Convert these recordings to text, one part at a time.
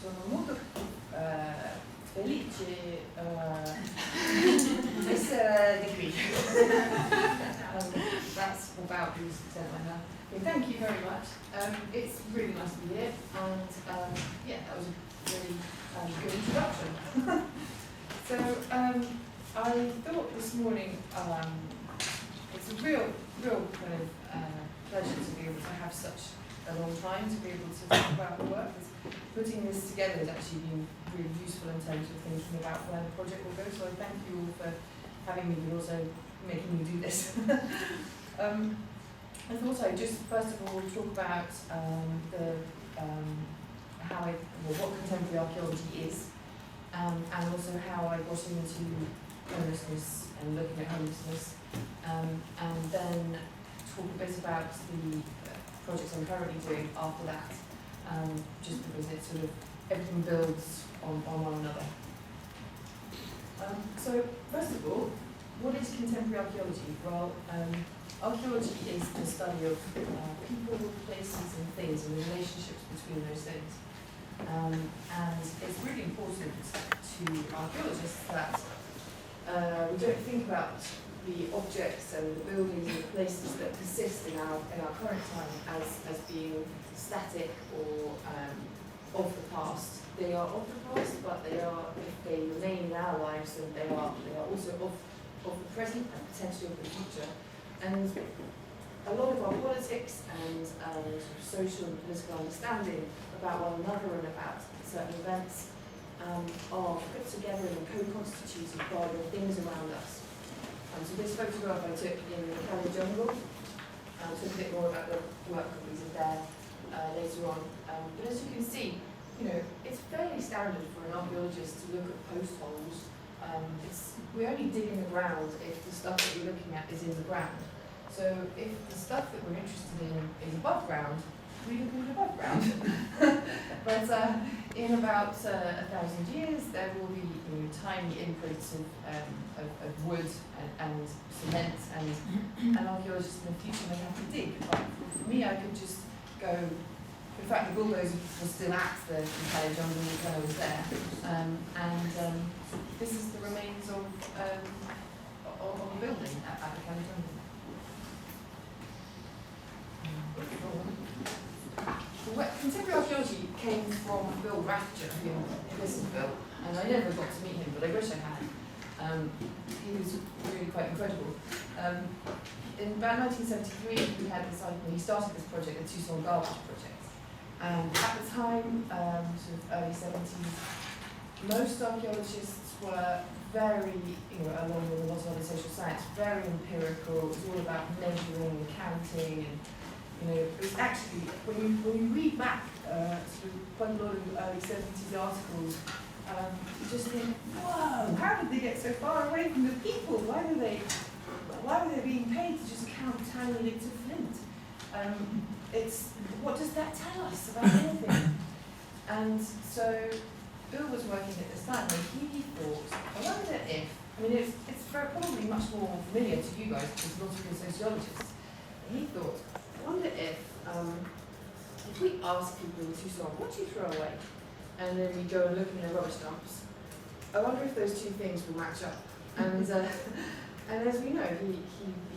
sono molto felice essere di qui. That's about the extent I have. Okay, thank you very much. It's really nice to be here, and yeah, that was a really good introduction. So I thought this morning it's a real kind of pleasure to be able to have such a long time to be able to talk about the work. Putting this together has actually been really useful in terms of thinking about where the project will go, so I thank you all for having me, but also making me do this. I thought I'd just first of all talk about what contemporary archaeology is, and also how I got into homelessness and looking at homelessness, and then talk a bit about the projects I'm currently doing after that, just because it sort of everything builds on one another. So first of all, what is contemporary archaeology? Well, archaeology is the study of people, places and things and the relationships between those things. And it's really important to archaeologists that we don't think about the objects and the buildings and the places that persist in our current time as being static or of the past. They are of the past, but they are, if they remain in our lives, then they are also of the present and potentially of the future. And a lot of our politics and sort of social and political understanding about one another and about certain events are put together and co-constituted by the things around us. So this photograph I took in the Trento Jungle, talk a bit more about the work that we did there later on. But as you can see, it's fairly standard for an archaeologist to look at post holes. We only dig in the ground if the stuff that we're looking at is in the ground. So if the stuff that we're interested in is above ground, we look at above ground. But in about 1,000 years, there will be tiny inputs of wood and cement, and archaeologists in the future may have to dig. But for me, I could just go. In fact, the bulldozer was still at the entire jungle when I was there, and this is the remains of a building at the Trento Jungle. Contemporary archaeology came from Bill Rachael, who this is Bill, and I never got to meet him, but I wish I had. He was really quite incredible. In about 1973, he started this project, the Tucson Garbage Project. And at the time, sort of early 70s, most archaeologists were very, along with a lot of other social science, very empirical. It was all about measuring and counting, and it was actually, when you read back sort of quite a lot of early 70s articles, you just think, whoa, how did they get so far away from the people? Why were they being paid to just count tiny bits of flint? What does that tell us about anything? And so Bill was working at this time, and he thought, I wonder if, it's probably much more familiar to you guys because lots of you are sociologists. He thought, I wonder if we ask people in Tucson, what do you throw away? And then we go and look in their rubbish dumps. I wonder if those two things will match up. And as we know,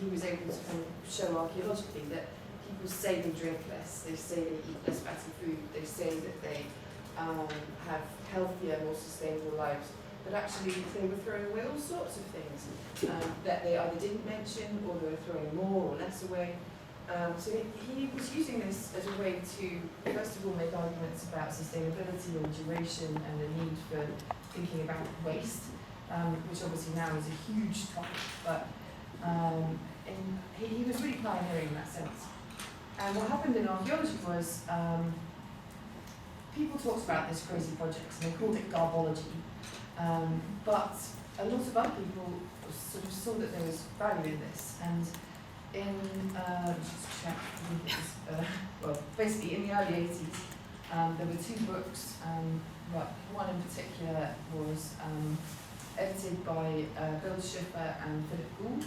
he was able to kind of show archaeologically that people say they drink less, they say they eat less fatty food, they say that they have healthier, more sustainable lives, but actually they were throwing away all sorts of things that they either didn't mention or they were throwing more or less away. So he was using this as a way to, first of all, make arguments about sustainability and duration and the need for thinking about waste, which obviously now is a huge topic, but he was really pioneering in that sense. And what happened in archaeology was people talked about this crazy project and they called it garbology, but a lot of other people sort of saw that there was value in this. And basically in the early 80s, there were two books, but one in particular was edited by Bill Schiffer and Philip Gould,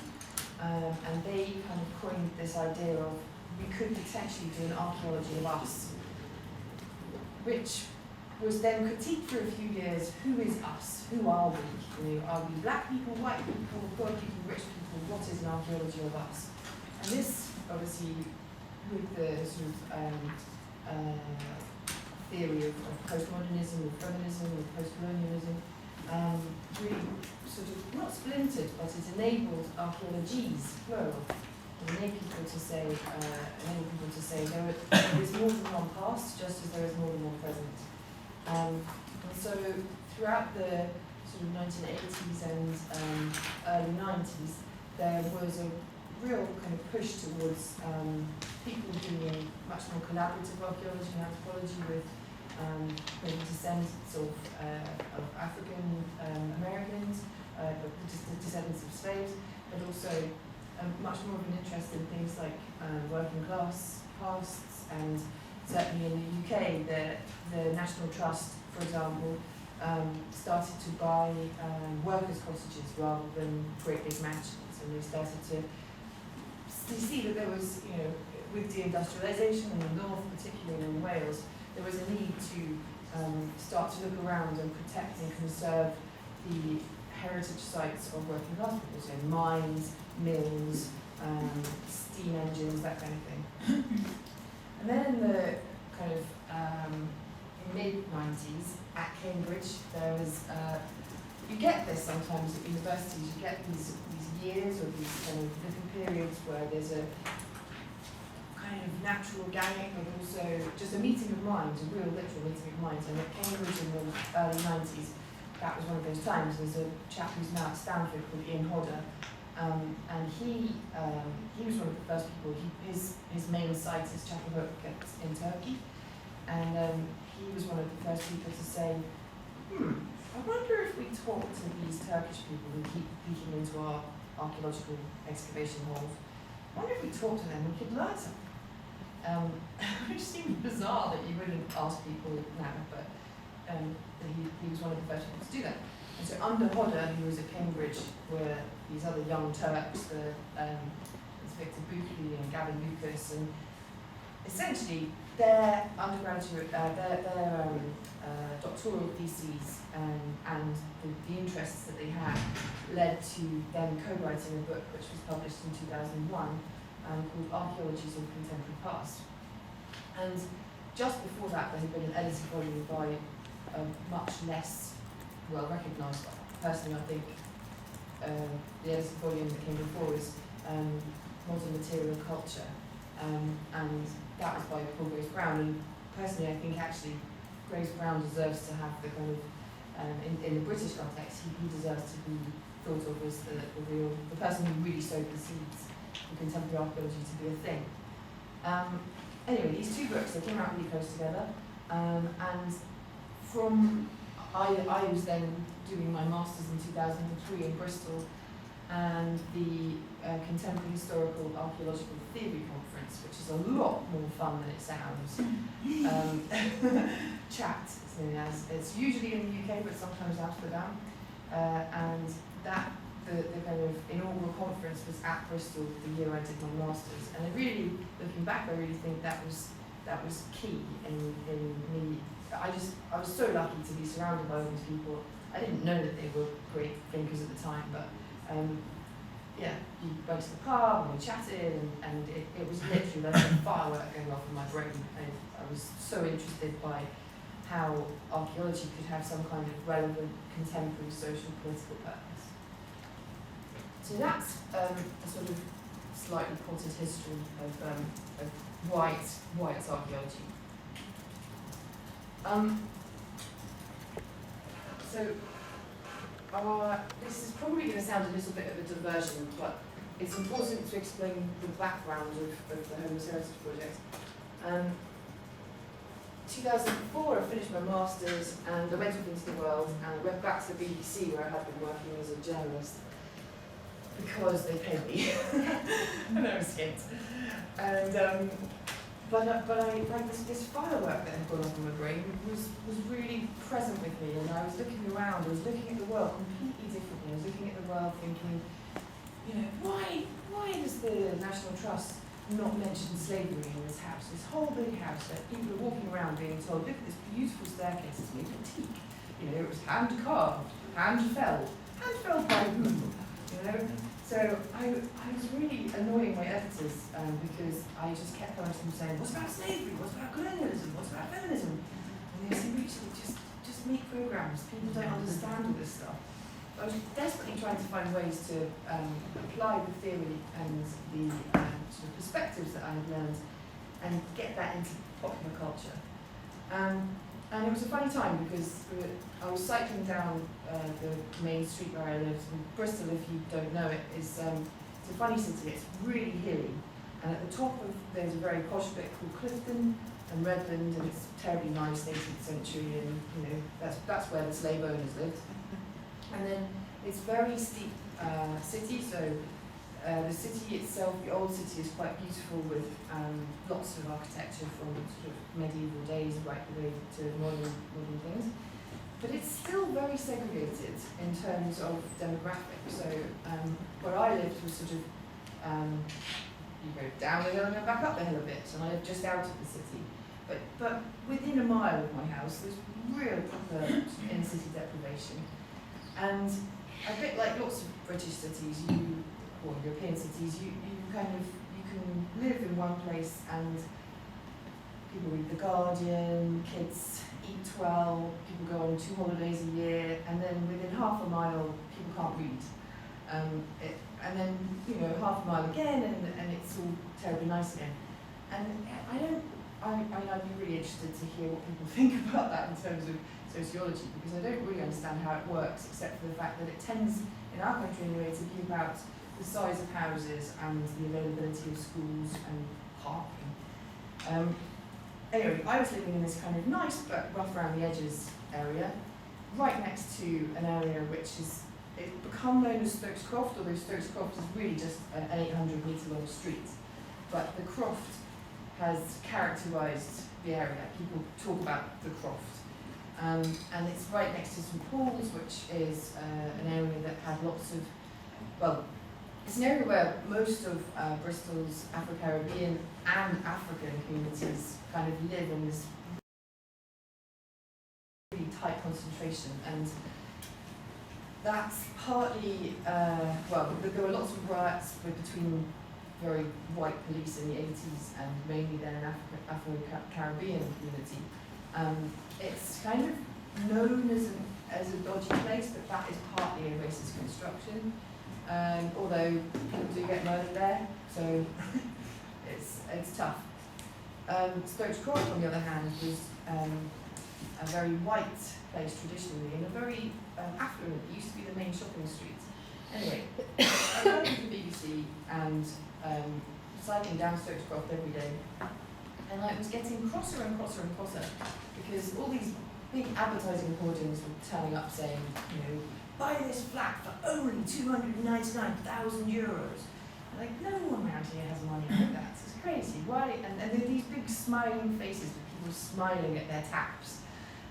and they kind of coined this idea of we could potentially do an archaeology of us, which was then critiqued for a few years. Who is us? Who are we? You know, are we black people, white people, poor people, rich people? What is an archaeology of us? And this, obviously, with the sort of theory of postmodernism, of feminism, of postcolonialism, really sort of not splintered, but it enabled archaeologies, plural. It enabled people to say, there is more than one past, just as there is more than one present. And so throughout the sort of 1980s and early 90s, there was a real kind of push towards people doing much more collaborative archaeology and anthropology with maybe descendants of African Americans, descendants of slaves, but also much more of an interest in things like working class pasts, and certainly in the UK, the National Trust, for example, started to buy workers' cottages rather than great big mansions, and they started to see that there was, you know, with deindustrialisation in the north, particularly in Wales, there was a need to start to look around and protect and conserve the heritage sites of working class people, so mines, mills, steam engines, that kind of thing. And then in the kind of mid-90s at Cambridge, there was, you get this sometimes at universities, you get these years or these kind of little periods where there's a kind of natural organic, but also just a meeting of minds, a real literal meeting of minds. And at Cambridge in the early 90s, that was one of those times. There's a chap who's now at Stanford called Ian Hodder, and he was one of the first people. His main site is Çatalhöyük in Turkey, and he was one of the first people to say, I wonder if we talk to these Turkish people who keep peeking into our archaeological excavation holes. I wonder if we talk to them, we could learn something. Which seemed bizarre that you wouldn't ask people now, but he was one of the first people to do that. And so under Hodder, who was at Cambridge, were these other young Turks, Victor Buckley and Gavin Lucas, and essentially their undergraduate, their doctoral theses and the interests that they had led to them co-writing a book which was published in 2001 called Archaeologies of Contemporary Past. And just before that, there had been an edited volume by a much less well recognised. Personally, I think the edited volume that came before was Modern Material Culture, and that was by Paul Graves-Brown. And personally, I think actually Graves-Brown deserves to have the kind of in the British context, he deserves to be thought of as the person who really sowed the seeds for contemporary archaeology to be a thing. Anyway, these two books, they came out really close together, and I was then doing my master's in 2003 in Bristol, and the Contemporary Historical Archaeological Theory Conference, which is a lot more fun than it sounds. Chat, it's usually in the UK, but sometimes Amsterdam, and that the kind of inaugural conference was at Bristol the year I did my masters, and I really, looking back, I really think that was key in me. I was so lucky to be surrounded by all these people. I didn't know that they were great thinkers at the time, but yeah, you went to the pub and we chatted, and it was literally like a firework going off in my brain. I was so interested by how archaeology could have some kind of relevant contemporary social political purpose. So that's a sort of slightly potted history of why it's archaeology. This is probably going to sound a little bit of a diversion, but it's important to explain the background of the Homeless Heritage Project. 2004, I finished my masters, and I went off into the world, and I went back to the BBC where I had been working as a journalist because they paid me. And I was skint. And but I like this firework that had gone off in my brain was really present with me, and I was looking around, I was looking at the world completely differently. I was looking at the world thinking, you know, why does the National Trust not mention slavery in this house. This whole big house that people are walking around being told, look at this beautiful staircase, it's made of teak. You know, it was hand carved, hand felled by who? You know? So I was really annoying my editors because I just kept going to them saying, what's about slavery? What's about colonialism? What's about feminism? And they said, Rachel, just make programs. People don't understand all this stuff. I was desperately trying to find ways to apply the theory and the sort of perspectives that I had learned and get that into popular culture. And it was a funny time because I was cycling down the main street where I lived. And Bristol, if you don't know it, it's a funny city. It's really hilly. And at the top of, there's a very posh bit called Clifton and Redland, and it's terribly nice, 18th century, and you know that's where the slave owners lived. And then it's very steep city, so the city itself, the old city, is quite beautiful with lots of architecture from sort of medieval days right the way to modern things. But it's still very segregated in terms of demographics. So where I lived was sort of, you go down the hill and go back up the hill a bit, and I lived just out of the city. But within a mile of my house, there's real proper inner city deprivation. And a bit like lots of British cities, or European cities, you can live in one place and people read The Guardian, kids eat well, people go on 2 holidays a year, and then within half a mile, people can't read. And then, you know, half a mile again, and it's all terribly nice again. And I'd be really interested to hear what people think about that in terms of sociology, because I don't really understand how it works, except for the fact that it tends, in our country anyway, to be about the size of houses and the availability of schools and parking. Anyway, I was living in this kind of nice but rough around the edges area, right next to an area which is it's become known as Stokes Croft, although Stokes Croft is really just an 800-metre long street. But the croft has characterised the area. People talk about the croft. And it's right next to St Paul's, which is an area that had lots of, well, it's an area where most of Bristol's Afro-Caribbean and African communities kind of live in this really tight concentration. And that's partly, well, there were lots of riots between very white police in the 80s and mainly then an Afro-Caribbean community. It's kind of known as a dodgy place, but that is partly a racist construction. Although people do get murdered there, so it's tough. Stokes Croft, on the other hand, was a very white place traditionally, and a very affluent. It used to be the main shopping street. Anyway, I worked with the BBC and cycling down Stokes Croft every day, and I was getting crosser and crosser and crosser because all these big advertising hoardings were turning up saying, you know, buy this flat for only €299,000. Like, no one around here has money like that. It's crazy. Why? And there are these big smiling faces with people smiling at their taps.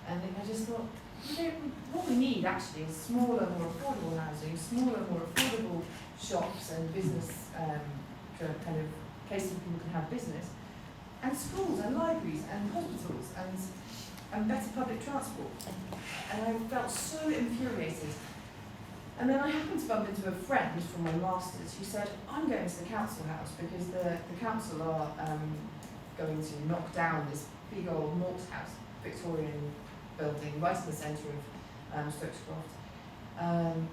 And I just thought, you know, what we need actually is smaller, more affordable housing, smaller, more affordable shops and business kind of places where people can have business, and schools and libraries and hospitals and better public transport. And I felt so infuriated. And then I happened to bump into a friend from my master's who said, I'm going to the council house because the council are going to knock down this big old Morse house, Victorian building, right in the centre of Stokes Croft.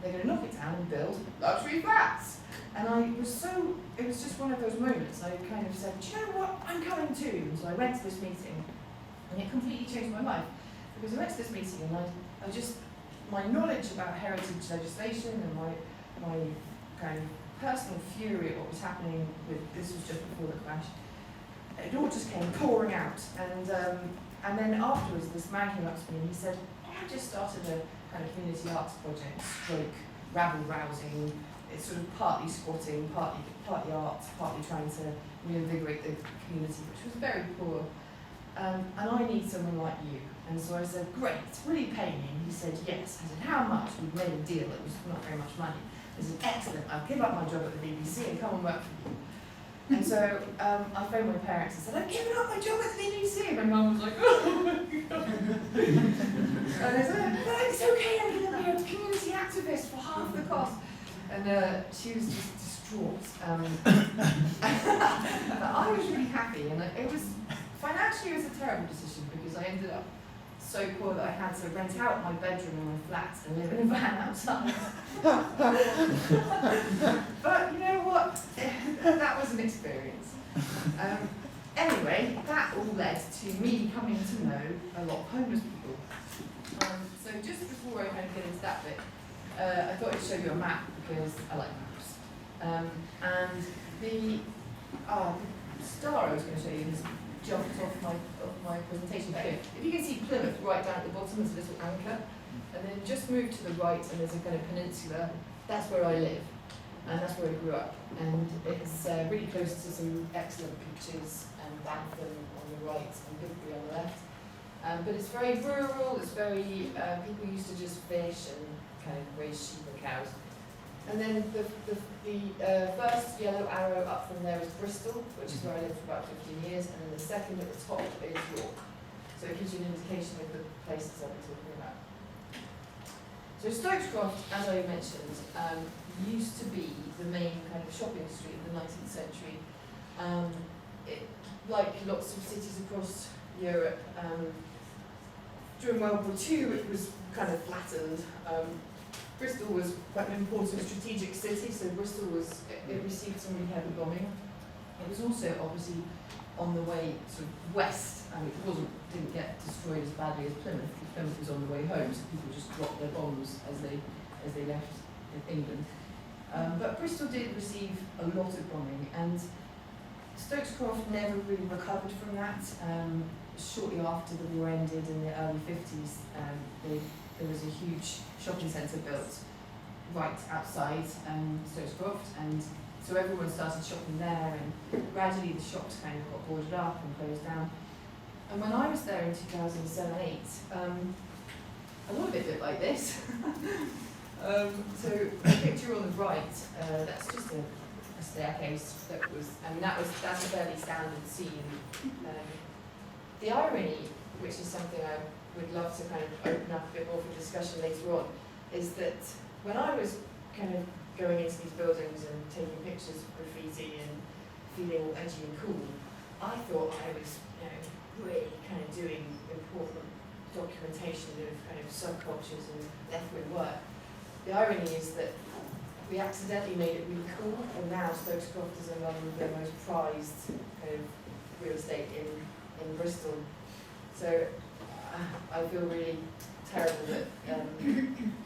They're going to knock it down and build luxury flats. And it was just one of those moments. I kind of said, do you know what, I'm coming too. And so I went to this meeting, and it completely changed my life. Because I went to this meeting and I just, my knowledge about heritage legislation and my kind of personal fury at what was happening with, this was just before the crash, it all just came pouring out. And then afterwards, this man came up to me and he said, I just started a kind of community arts project, stroke, rabble rousing. It's sort of partly squatting, partly art, partly trying to reinvigorate the community, which was very poor. And I need someone like you. And so I said, great, will you pay me? And he said, yes. I said, how much? We'd made a deal, it was not very much money. I said, excellent, I'll give up my job at the BBC and come and work for you. And so I phoned my parents and said, I've given up my job at the BBC. And my mum was like, oh my God. And I said, but it's okay, I'm going to be a community activist for half the cost. And she was just distraught. But I was really happy, and it was, financially it was a terrible decision because I ended up so poor that I had to rent out my bedroom in my flat and live in a van outside. But you know what? That was an experience. Anyway, that all led to me coming to know a lot of homeless people. So just before I kind of get into that bit, I thought I'd show you a map because I like maps. And the star I was going to show you has jumped off my presentation here. If you can see Plymouth right down at the bottom, there's a little anchor, and then just move to the right and there's a kind of peninsula. That's where I live, and that's where I grew up. And it's really close to some excellent beaches, and Bantham on the right and Bigbury on the left. But it's very rural, it's very, people used to just fish and kind of raise sheep and cows. And then the first yellow arrow up from there is Bristol, which is where I lived for about 15 years, and then the second at the top is York. So it gives you an indication of the places I've been talking about. So Stokescroft, as I mentioned, used to be the main kind of shopping street of the 19th century. Like lots of cities across Europe, during World War II it was kind of flattened. Bristol was quite an important strategic city, so Bristol was, it received some really heavy bombing. It was also obviously on the way sort of west, and it didn't get destroyed as badly as Plymouth, because Plymouth was on the way home, so people just dropped their bombs as they left England. But Bristol did receive a lot of bombing, and Stokescroft never really recovered from that. Shortly after the war ended in the early 50s, there was a huge shopping centre built right outside Stokescroft, and so everyone started shopping there, and gradually the shops kind of got boarded up and closed down. And when I was there in 2007-8, a lot of it looked like this. So the picture on the right, that's just a staircase that was, that's a fairly standard scene. The irony, which is something I would love to kind of open up a bit more for discussion later on, is that when I was kind of going into these buildings and taking pictures of graffiti and feeling all edgy and cool, I thought I was, really kind of doing important documentation of kind of subcultures and left-wing work. The irony is that we accidentally made it really cool, and now Stokescroft is among the most prized kind of real estate in Bristol. So I feel really terrible that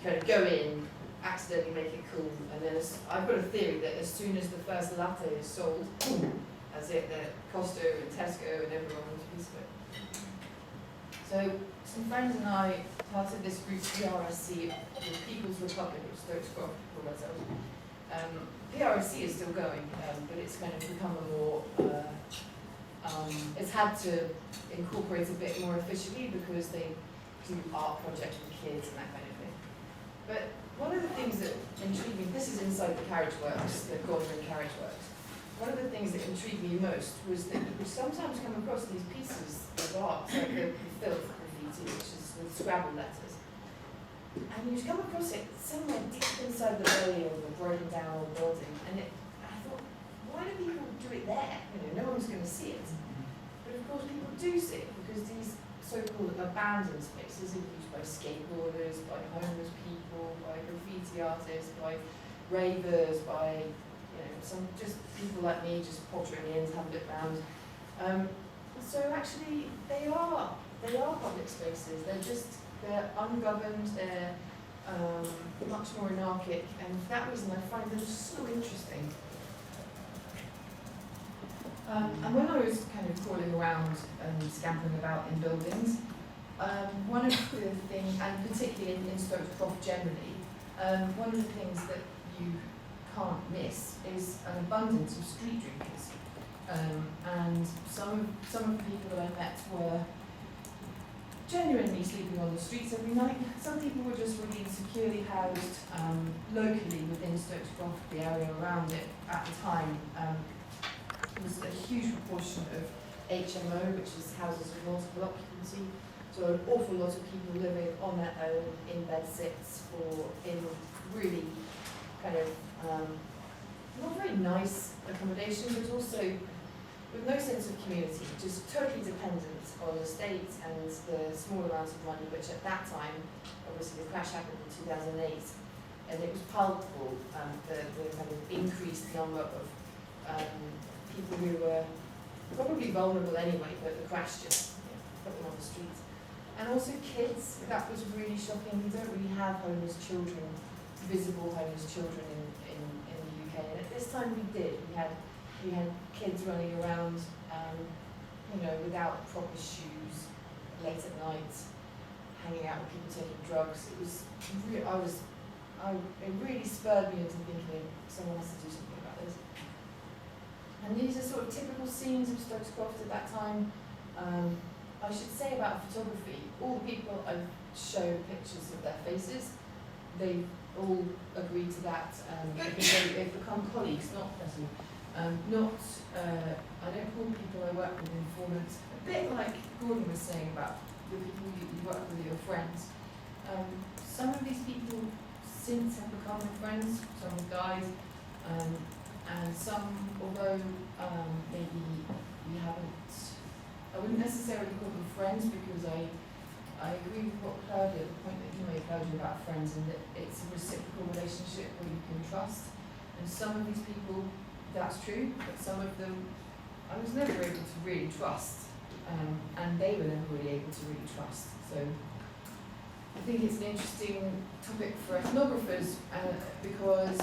kind of go in, accidentally make it cool, and then I've got a theory that as soon as the first latte is sold, that's it, that Costa and Tesco and everyone wants a piece of it. So some friends and I, part of this group PRSC, the People's Republic of Stokescroft, called ourselves. PRSC is still going, but it's kind of become a more, it's had to incorporate a bit more officially because they do art projects with kids and that kind of thing. But one of the things that intrigued me, this is inside the carriage works, the Godwin carriage works. One of the things that intrigued me most was that you would sometimes come across these pieces of art, like the filth graffiti, which is with Scrabble letters. And you'd come across it somewhere deep inside the belly of a broken down old building, and I thought, why do people do it there? No one's going to see it. But of course people do see it, because these so-called abandoned spaces are used by skateboarders, by homeless people, by graffiti artists, by ravers, by some just people like me just pottering in to have a look round. So actually they are public spaces. They're ungoverned, they're much more anarchic, and for that reason I find them so interesting. And when I was kind of crawling around and scampering about in buildings, one of the things, and particularly in Stokescroft generally, one of the things that you can't miss is an abundance of street drinkers. And some of the people that I met were genuinely sleeping on the streets every night. Some people were just really securely housed locally within Stokescroft, the area around it at the time. was a huge proportion of HMO, which is houses with multiple occupancy. So an awful lot of people living on their own in bed sits or in really kind of not very nice accommodation, but also with no sense of community, just totally dependent on the state and the small amounts of money, which at that time, obviously the crash happened in 2008, and it was palpable, the kind of increased number of people who were probably vulnerable anyway, but the crash just put them on the streets. And also kids, that was really shocking. We don't really have homeless children, visible homeless children in the UK. And at this time we did. We had kids running around, without proper shoes, late at night, hanging out with people taking drugs. It was it really spurred me into thinking someone has to do something about this. And these are sort of typical scenes of Stokes Croft at that time. I should say about photography, all the people I've shown pictures of their faces, they all agree to that because they've become colleagues, I don't call people I work with informants, a bit like Gordon was saying about the people you work with, your friends. Some of these people since have become my friends, some have died, and some, although maybe we haven't, I wouldn't necessarily call them friends because I agree with what Claudia, the point that you made, Claudia, about friends, and that it's a reciprocal relationship where you can trust. And some of these people, that's true, but some of them I was never able to really trust, and they were never really able to really trust. So I think it's an interesting topic for ethnographers because,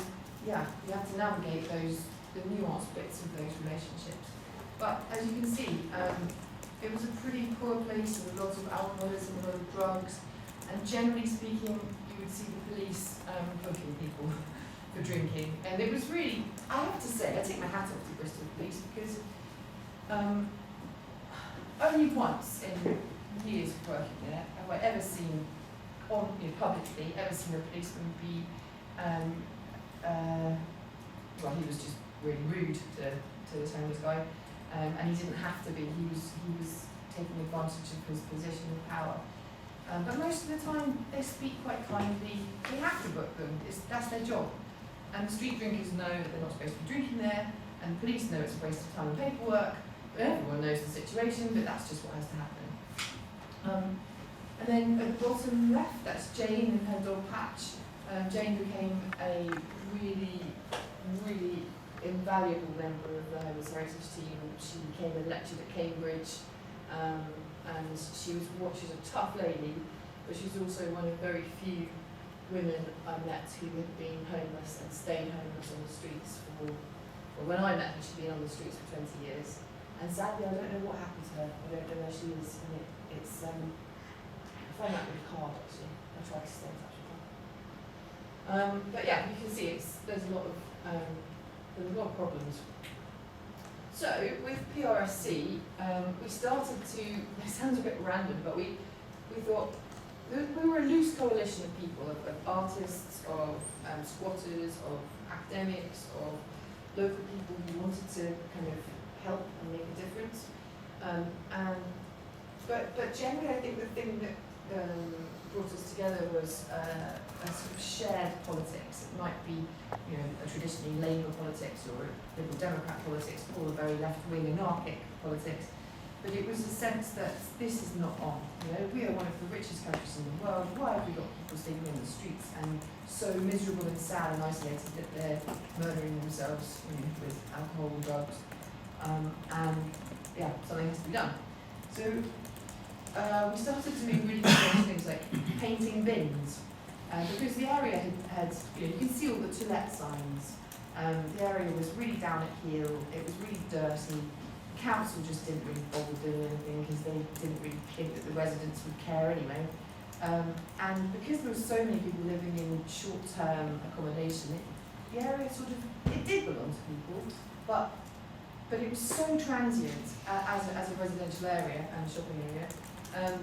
you have to navigate the nuanced bits of those relationships. But as you can see, it was a pretty poor place with a lot of alcoholism, a lot of drugs, and generally speaking, you would see the police booking people for drinking. And it was really, I have to say, I take my hat off to Bristol Police because only once in years of working there have I ever seen, publicly, a policeman be, he was just really rude to this homeless guy. And he didn't have to be. He was taking advantage of his position of power. But most of the time, they speak quite kindly. They have to book them. That's their job. And the street drinkers know that they're not supposed to be drinking there, and the police know it's a waste of time and paperwork. But everyone knows the situation, but that's just what has to happen. And then at the bottom left, that's Jane and her dog Patch. Jane became a really, really invaluable member of the Homeless Heritage team. She became a lecturer at Cambridge, and she's a tough lady, but she's also one of very few women I met who had been homeless and stayed homeless on the streets for, when I met her, she'd been on the streets for 20 years. And sadly, I don't know what happened to her. I don't know where she is, and it's I find that really hard, actually. I try to stay in touch with her. But yeah, you can see there's a lot of problems. So with PRSC, we started to, it sounds a bit random, but we thought, we were a loose coalition of people, of artists, of squatters, of academics, of local people who wanted to kind of help and make a difference. But generally I think the thing that brought us together was a sort of shared politics. It might be, a traditionally Labour politics or a Liberal Democrat politics, or a very left-wing anarchic politics. But it was a sense that this is not on. We are one of the richest countries in the world. Why have we got people sleeping in the streets and so miserable and sad and isolated that they're murdering themselves with alcohol and drugs? Something has to be done. So we started doing really strange things like painting bins, because the area had you can see all the to let signs. The area was really down at heel, it was really dirty. The council just didn't really bother doing anything because they didn't really think that the residents would care anyway. And because there were so many people living in short-term accommodation, the area it did belong to people, but it was so transient as a residential area and shopping area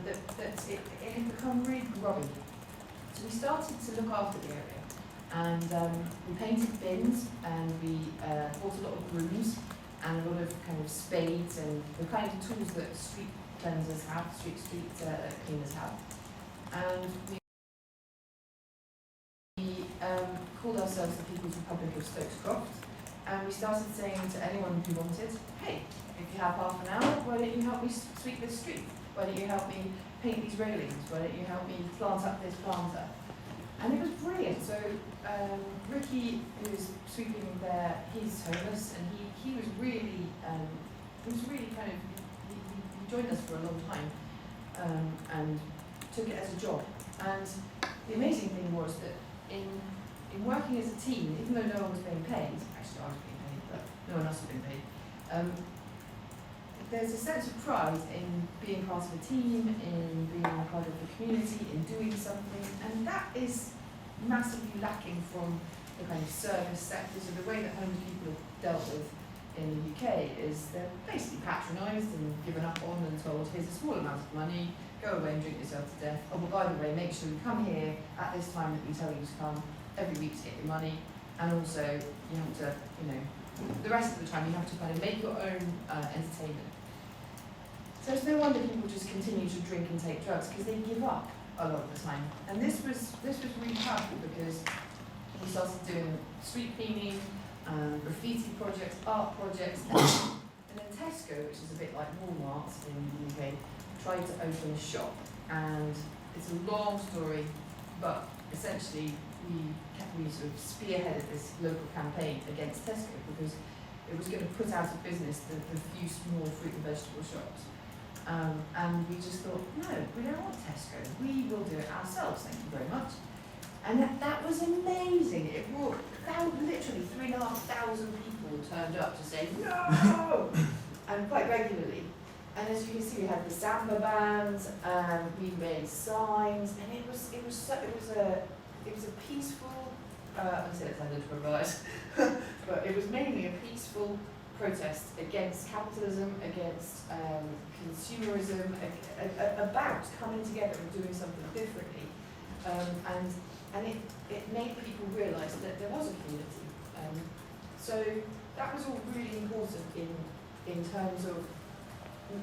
that it had become really grubby. So we started to look after the area, and we painted bins, and we bought a lot of brooms, and a lot of kind of spades and the kind of tools that street cleansers have, street cleaners have. And we called ourselves the People's Republic of Stokes Croft, and we started saying to anyone who wanted, hey, if you have half an hour, why don't you help me sweep this street? Why don't you help me paint these railings? Why don't you help me plant up this planter? And it was brilliant. So Ricky, who was sweeping there, he's homeless, and he was really kind of, he joined us for a long time, and took it as a job. And the amazing thing was that in working as a team, even though no one was being paid, actually I was being paid, but no one else was being paid, there's a sense of pride in being part of a team, in being part of the community, in doing something, and that is massively lacking from the kind of service sectors. So the way that homeless people are dealt with in the UK is they're basically patronised and given up on and told, here's a small amount of money, go away and drink yourself to death. Oh, but by the way, make sure you come here at this time that we tell you to come every week to get your money, and also you have to, the rest of the time you have to kind of make your own entertainment. So it's no wonder people just continue to drink and take drugs, because they give up a lot of the time. And this was really powerful, because we started doing street cleaning, graffiti projects, art projects, and then Tesco, which is a bit like Walmart in the UK, tried to open a shop. And it's a long story, but essentially we sort of spearheaded this local campaign against Tesco, because it was going to put out of business the few small fruit and vegetable shops. And we just thought, no, we don't want Tesco. We will do it ourselves, thank you very much. And that was amazing. It brought literally 3,500 people turned up to say no, and quite regularly. And as you can see, we had the samba bands, we made signs, and it was a peaceful. I said it sounded perverse, but it was mainly a peaceful protest against capitalism, against consumerism, about coming together and doing something differently, and it made people realise that there was a community. So that was all really important in terms of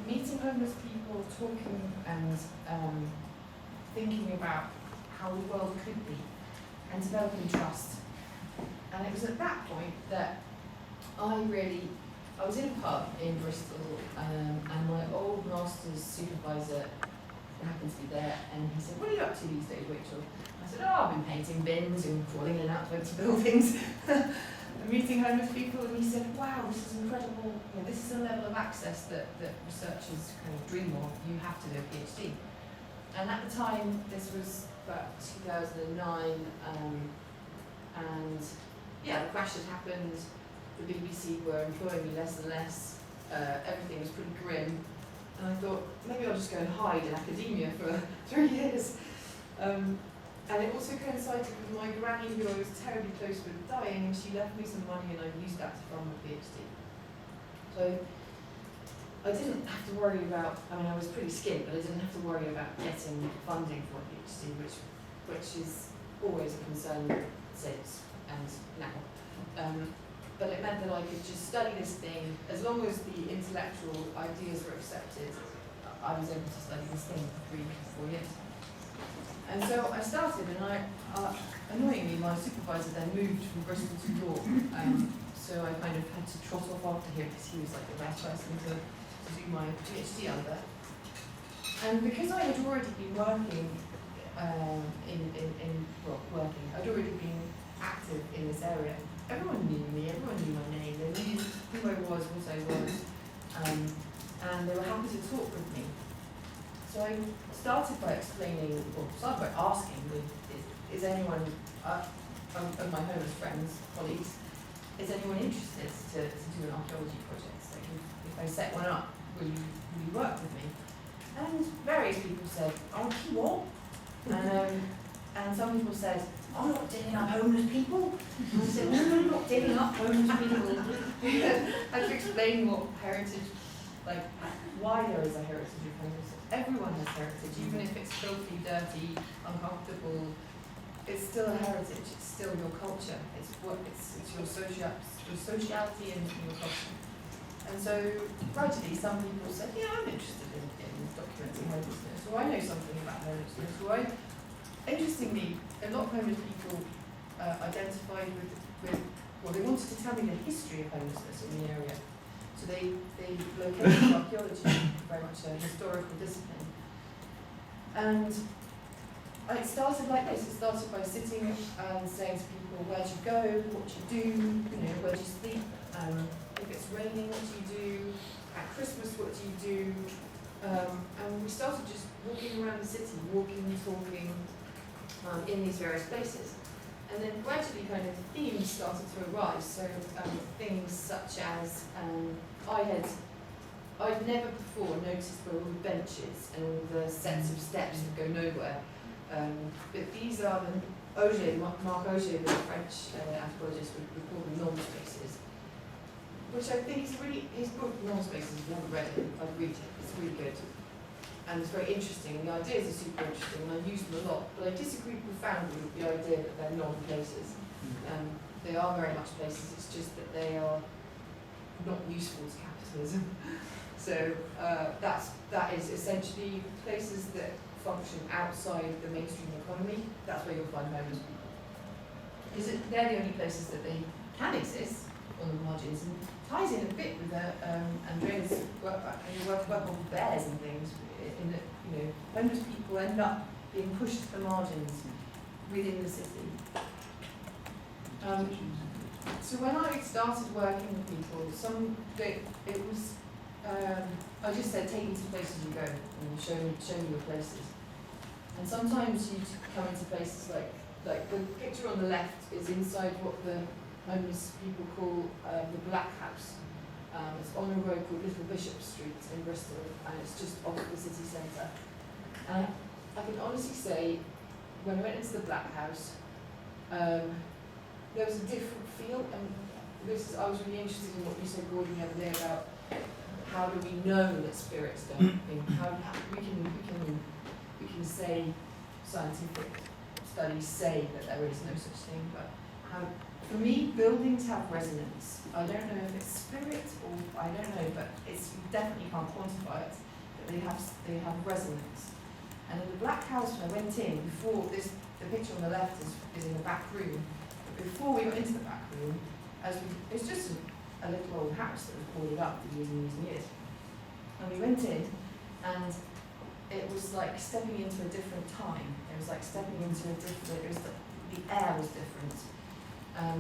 meeting homeless people, talking and thinking about how the world could be, and developing trust. And it was at that point that I was in a pub in Bristol, and my old master's supervisor happened to be there, and he said, what are you up to these days, Rachel? I said, oh, I've been painting bins and crawling in and out of empty buildings, and meeting homeless people. And he said, wow, this is incredible. This is a level of access that researchers kind of dream of. You have to do a PhD. And at the time, this was about 2009, and yeah, the crash had happened. The BBC were employing me less and less. Everything was pretty grim. And I thought, maybe I'll just go and hide in academia for 3 years. And it also coincided with my granny, who I was terribly close with, dying, and she left me some money, and I used that to fund my PhD. So I didn't have to worry about, I was pretty skint, but I didn't have to worry about getting funding for a PhD, which is always a concern since and now. But it meant that I could just study this thing. As long as the intellectual ideas were accepted, I was able to study this thing for 3 or 4 years. And so I started, and annoyingly, my supervisor then moved from Bristol to York. So I kind of had to trot off after him, because he was like the best person to do my PhD under. And because I had already been working I'd already been active in this area. Everyone knew me, everyone knew my name, they knew who I was, what I was, and they were happy to talk with me. So I started by asking, is anyone, of my homeless friends, colleagues, is anyone interested to do an archaeology project? Like if I set one up, will you work with me? And various people said, oh, what? And some people said, I'm not digging up homeless people. And I said, no, I'm not digging up homeless people. I had to explain what heritage, like why there is a heritage of homelessness. Everyone has heritage, even if it's filthy, dirty, uncomfortable. It's still a heritage. It's still your culture. It's your sociality and your culture. And so gradually some people said, yeah, I'm interested in documenting homelessness, or I know something about homelessness, or interestingly, a lot of homeless people identified with, well, they wanted to tell me the history of homelessness in the area. So they located archaeology, very much a historical discipline. And it started like this. It started by sitting and saying to people, where do you go, what do you do, where do you sleep, if it's raining, what do you do, at Christmas, what do you do? And we started just walking around the city, walking, talking in these various places. And then gradually kind of themes started to arise. So things such as I'd never before noticed where all the benches and all the sets of steps that go nowhere. But these are Marc Auger, the French anthropologist, would call them non-spaces. Which I think is his book, Non-Spaces, if you haven't read it, I'd read it, it's really good. And it's very interesting, and the ideas are super interesting, and I use them a lot, but I disagree profoundly with the idea that they're non-places. They are very much places, it's just that they are not useful to capitalism. So that is essentially places that function outside the mainstream economy. That's where you'll find homeless people. Because they're the only places that they can exist on the margins, and ties in a bit with Andrea's work on bears and things. In that, homeless people end up being pushed to the margins within the city. So when I started working with people, I just said, take me to places you go and show me your places. And sometimes you come into places like the picture on the left is inside what the homeless people call the Black House. It's on a road called Little Bishop Street in Bristol, and it's just off the city centre. And I can honestly say, when I went into the Black House, there was a different feel, and I was really interested in what you said, Gordon, the other day about how do we know that spirits don't think? How we can say scientific studies say that there is no such thing, but for me, buildings have resonance. I don't know if it's spirit or I don't know, but you definitely can't quantify it. But they have resonance. And in the Black House, when I went in, the picture on the left is in the back room. But before we got into the back room, it's just a little old house that was boarded up for years and years and years. And we went in, and it was like stepping into a different time. It was like stepping into a different. The air was different.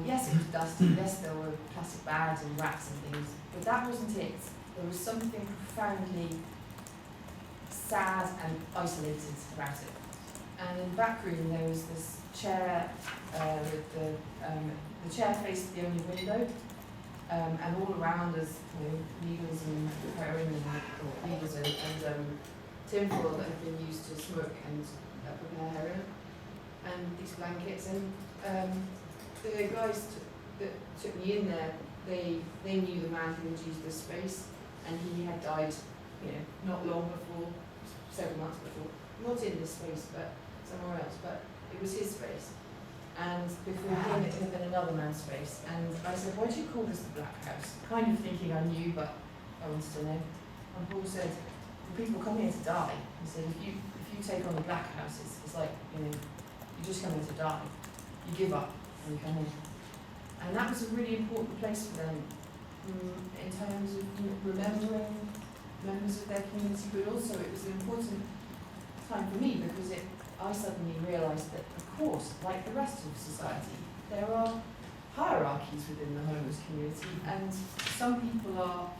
Yes, it was dusty, yes, there were plastic bags and rats and things, but that wasn't it. There was something profoundly sad and isolated about it. And in the back room, there was this chair with the chair faced the only window, and all around us, needles and heroin or needles and tinfoil that had been used to smoke and prepare heroin, and these blankets and. The guys that took me in there, they knew the man who had used this space, and he had died, not long before, several months before, not in this space, but somewhere else. But it was his space, and before him it had been another man's space. And I said, "Why do you call this the Black House?" Kind of thinking I knew, but I wanted to know. And Paul said, "Well, people come here to die." He said, "If you take on the Black House, it's like you just come here to die. You give up." And come in. And that was a really important place for them in terms of remembering members of their community, but also it was an important time for me because I suddenly realised that, of course, like the rest of society, there are hierarchies within the homeless community, and some people want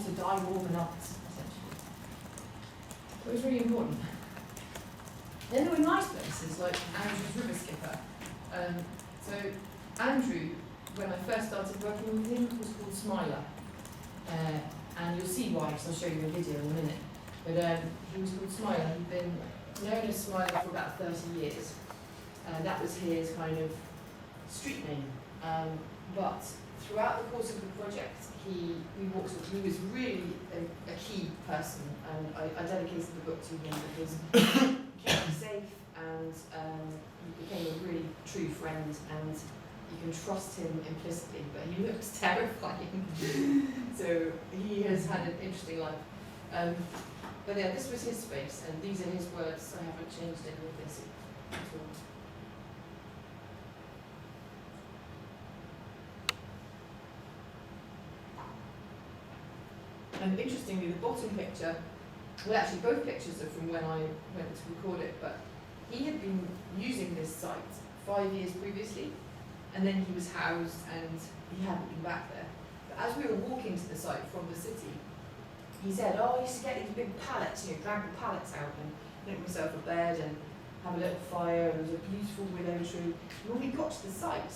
to die more than others, essentially. So it was really important. Then there were nice places like Andrew's River Skipper. So Andrew, when I first started working with him, was called Smiler. And you'll see why, because I'll show you a video in a minute. But he was called Smiler. He'd been known as Smiler for about 30 years. That was his kind of street name. But throughout the course of the project, he was really a key person, and I dedicated the book to him because he kept me safe, and he became a really true friend, and you can trust him implicitly, but he looks terrifying. So he has had an interesting life. But yeah, this was his space, and these are his words. I haven't changed any of this at all. And interestingly, the bottom picture, well, actually both pictures are from when I went to record it, but he had been using this site 5 years previously, and then he was housed and he hadn't been back there. But as we were walking to the site from the city, he said, oh, I used to get these big pallets, drag the pallets out and make myself a bed and have a little fire, and there was a beautiful willow tree. And when we got to the site,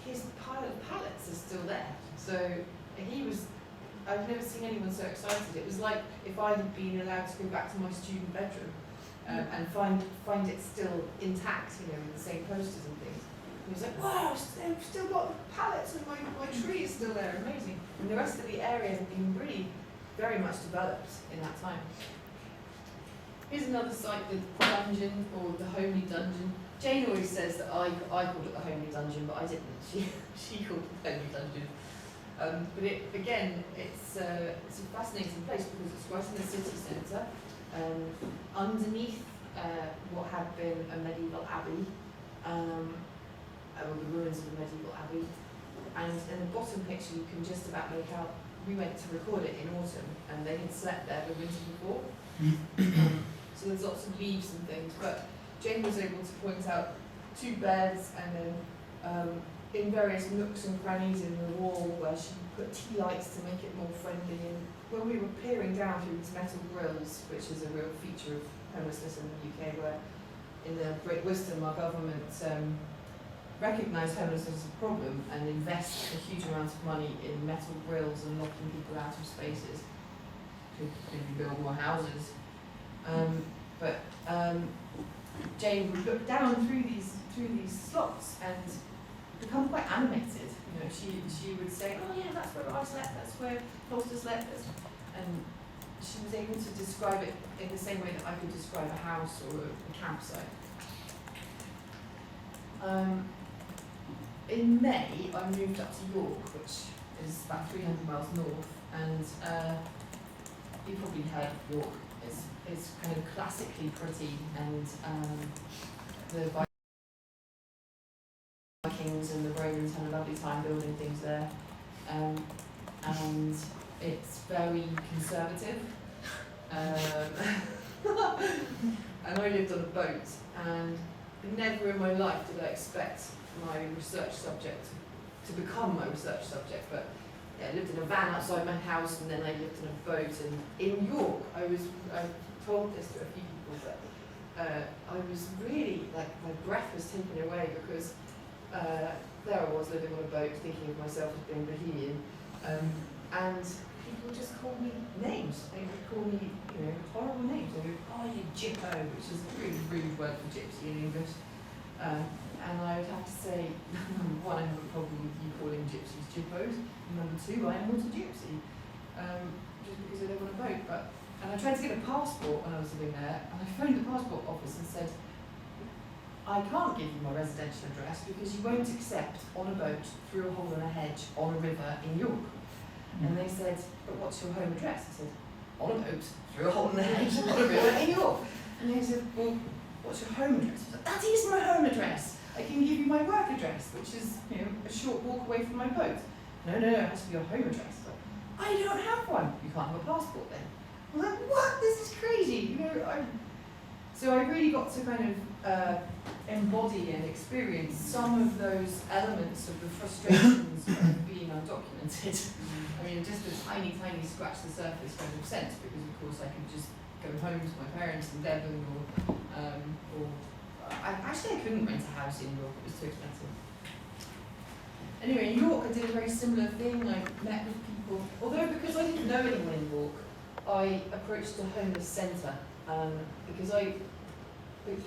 his pile of pallets are still there. So he was, I've never seen anyone so excited. It was like if I had been allowed to go back to my student bedroom and find it still intact, with the same posters and things. And he was like, wow, I've still got the pallets and my tree is still there, amazing. And the rest of the area had been really very much developed in that time. Here's another site, the dungeon, or the homely dungeon. Jane always says that I called it the homely dungeon, but I didn't. She called it the homely dungeon. But it's a fascinating place because it's right in the city centre, underneath what had been a medieval abbey, or the ruins of a medieval abbey. And in the bottom picture, you can just about make out. We went to record it in autumn, and they had slept there the winter before. So there's lots of leaves and things. But Jane was able to point out 2 beds, and then in various nooks and crannies in the wall where she put tea lights to make it more friendly. And when we were peering down through these metal grills, which is a real feature of homelessness in the UK, where in the Great Wisdom our government recognise homelessness as a problem and invest a huge amount of money in metal grills and locking people out of spaces to build more houses. Jane would look down through these slots and become quite animated. She would say, oh yeah, that's where I slept, that's where Foster slept, and she was able to describe it in the same way that I could describe a house or a campsite. In May, I moved up to York, which is about 300 miles north, and you probably heard of York. It's kind of classically pretty, and the Vikings and the Romans had a lovely time building things there, and it's very conservative. And I lived on a boat, and never in my life did I expect my research subject to become my research subject, but yeah, I lived in a van outside my house, and then I lived in a boat. And in York, I told this to a few people, but I was really, like, my breath was taken away because there I was living on a boat thinking of myself as being bohemian, and people would just call me names. They would call me, horrible names. They would, oh, you gyppo, which is a really rude word for gypsy in English. And I would have to say, number one, I have a problem with you calling gypsies gyppos. And number two, I am not a gypsy, just because I live on a boat. And I tried to get a passport when I was living there, and I phoned the passport office and said, I can't give you my residential address because you won't accept on a boat, through a hole in a hedge, on a river in York. And they said, but what's your home address? I said, on a boat, through a hole in the hedge, on a river in York. And they said, well, what's your home address? I said, that is my home address. I can give you my work address, which is, a short walk away from my boat. No, it has to be your home address. I don't have one. You can't have a passport then. I was like, what? This is crazy. So I really got to kind of embody and experience some of those elements of the frustrations of being undocumented. I mean, just a tiny scratch the surface kind of sense, because of course I could just go home to my parents in Devon, or I couldn't rent a house in York, it was too expensive. Anyway, in York I did a very similar thing. I met with people, although because I didn't know anyone in York, I approached a homeless centre,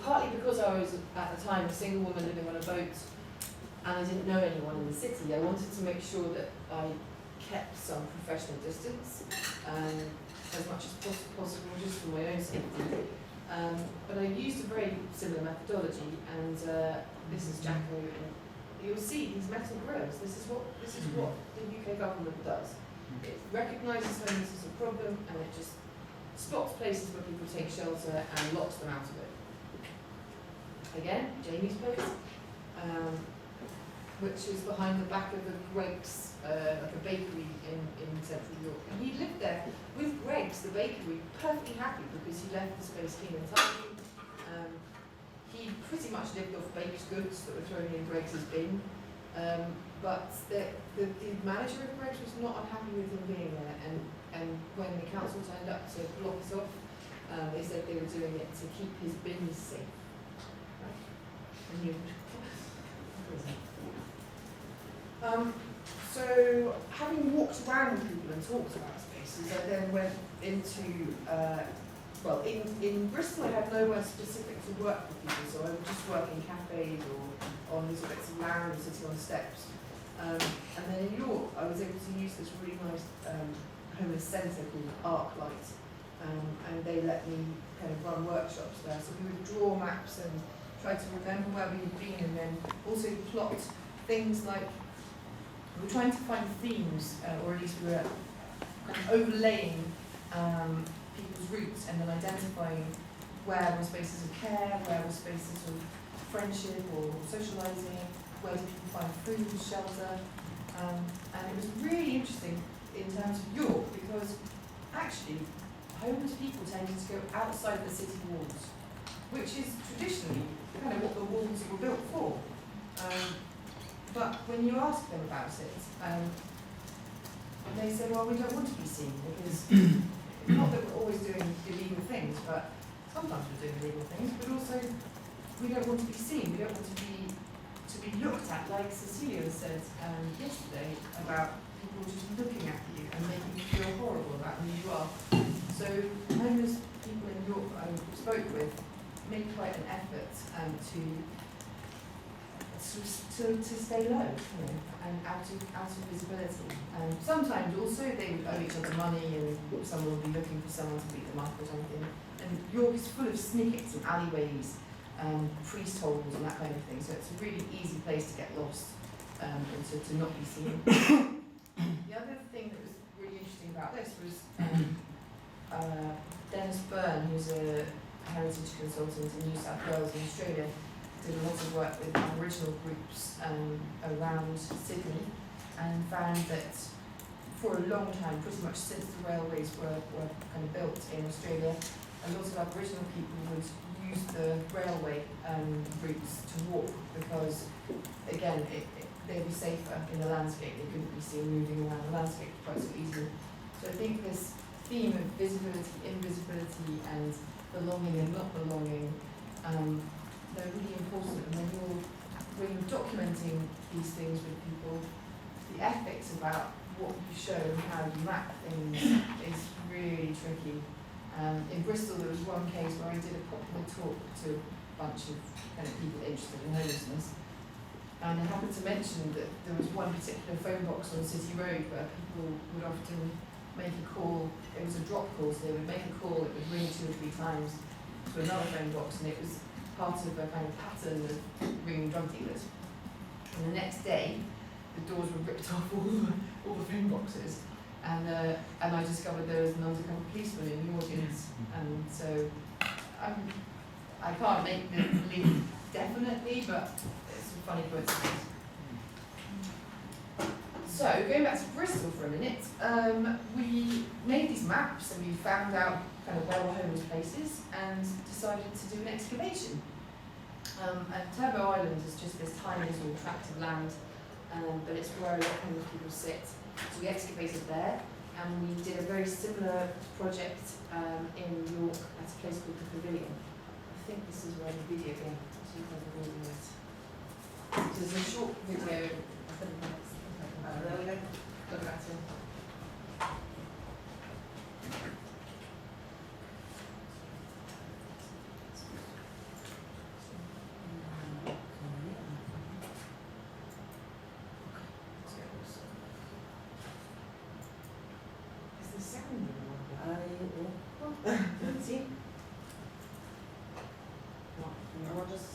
partly because I was at the time a single woman living on a boat and I didn't know anyone in the city. I wanted to make sure that I kept some professional distance as much as possible, just for my own safety. But I used a very similar methodology, and this is Jacko you'll see these metal grills. This is what the UK government does. It recognises homelessness as a problem, and it just spots places where people take shelter and locks them out of it. Again, Jamie's place, which is behind the back of the Greg's, like a bakery in central York. And he lived there with Greg's, the bakery, perfectly happy because he left the space clean and tidy. He pretty much lived off baked goods that were thrown in Greg's bin. But the manager of Greg's was not unhappy with him being there, and when the council turned up to block it off, they said they were doing it to keep his bins safe. Right? So, having walked around with people and talked about spaces, I then went into, well, in Bristol I had nowhere specific to work with people, so I would just work in cafes or on little bits of land, sitting on steps. And then in York, I was able to use this really nice homeless centre called Arclight, and they let me kind of run workshops there. So we would draw maps and try to remember where we had been, and then also plot things like, we were trying to find themes, or at least we were overlaying people's routes and then identifying where were spaces of care, where were spaces of friendship or socialising, where did people find food, shelter, and it was really interesting in terms of York because actually homeless people tended to go outside the city walls, which is traditionally kind of what the walls were built for. But when you ask them about it, they say, well, we don't want to be seen because, not that we're always doing illegal things, but sometimes we're doing illegal things, but also we don't want to be seen, we don't want to be looked at, like Cecilia said yesterday, about people just looking at you and making you feel horrible about who you are. So homeless people in York I spoke with made quite an effort to stay low, you know, and out of visibility. Sometimes also they would owe each other money and someone would be looking for someone to beat them up or something. And York is full of snippets and alleyways, priest holes and that kind of thing, so it's a really easy place to get lost and to not be seen. The other thing that was really interesting about this was Dennis Byrne, who's a heritage consultant in New South Wales in Australia, did a lot of work with Aboriginal groups around Sydney and found that for a long time, pretty much since the railways were kind of built in Australia, a lot of Aboriginal people would use the railway routes to walk because, again, they'd be safer in the landscape. They couldn't be seen moving around the landscape quite so easily. So I think this theme of visibility, invisibility, and belonging and not belonging, they're really important. And when you're documenting these things with people, the ethics about what you show and how you map things is really tricky. In Bristol, there was one case where I did a popular talk to a bunch of kind of people interested in homelessness, and I happened to mention that there was one particular phone box on City Road where people would often make a call. It was a drop call, so they would make a call, it would ring 2 or 3 times to another phone box, and it was part of a kind of pattern of ringing drug dealers. And the next day, the doors were ripped off all the phone boxes. And I discovered there was an undercover policeman in the audience, and so I can't make the link definitely, but it's a funny coincidence. So going back to Bristol for a minute, we made these maps and we found out kind of where were homeless places and decided to do an excavation. And Turbo Island is just this tiny little tract of land, but it's where a lot of homeless people sit. So we excavated there, and we did a very similar project in York at a place called the Pavilion. I think this is where the video game. There's a short video. There we go. Look at it. See? No, just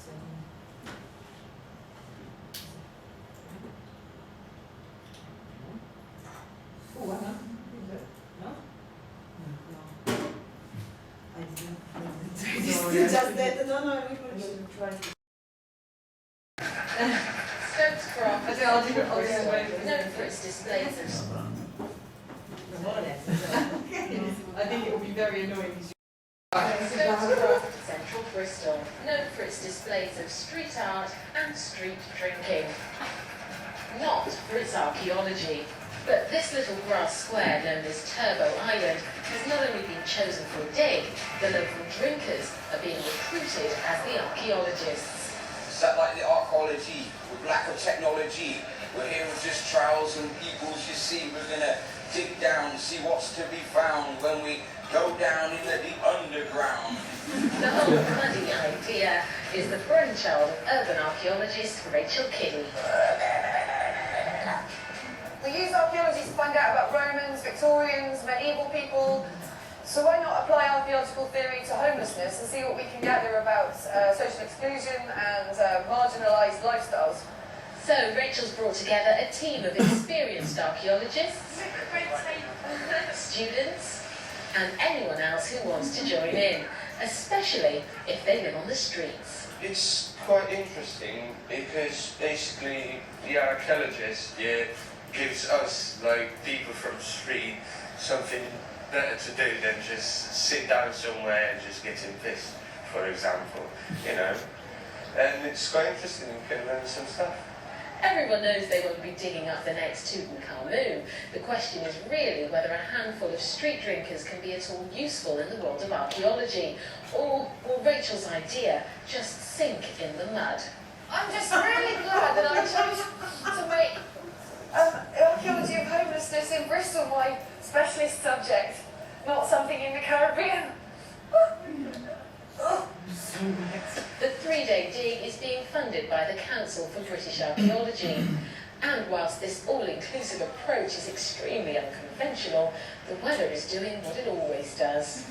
You just did. No, we could try. Stokes Croft, Archaeological, known for its displays of I think it will be very annoying. Stokes Croft, Central Bristol, known for its displays of street art and street drinking. Not for its archaeology, but this little grass square known as Turbo Island has not only been chosen for a dig, the local drinkers are being recruited as the archaeologists. Is that like the archaeology with lack of technology? We're here with just trowels and peoples, you see. We're going to dig down, see what's to be found when we go down into the underground. The whole bloody idea is the brainchild of urban archaeologist Rachael Kiddey. We use archaeology to find out about Romans, Victorians, medieval people. So why not apply archaeological theory to homelessness and see what we can gather about social exclusion and marginalised lifestyles? So Rachel's brought together a team of experienced archaeologists, students, and anyone else who wants to join in, especially if they live on the streets. It's quite interesting because basically the archaeologist gives us, like people from the street, something better to do than just sit down somewhere and just getting pissed, for example, you know. And it's quite interesting, you can learn some stuff. Everyone knows they won't be digging up the next Tutankhamun. The question is really whether a handful of street drinkers can be at all useful in the world of archaeology, or will Rachel's idea just sink in the mud? I'm just really glad that I chose to make archaeology of homelessness in Bristol my specialist subject, not something in the Caribbean. The three-day dig is being funded by the Council for British Archaeology. And whilst this all-inclusive approach is extremely unconventional, the weather is doing what it always does.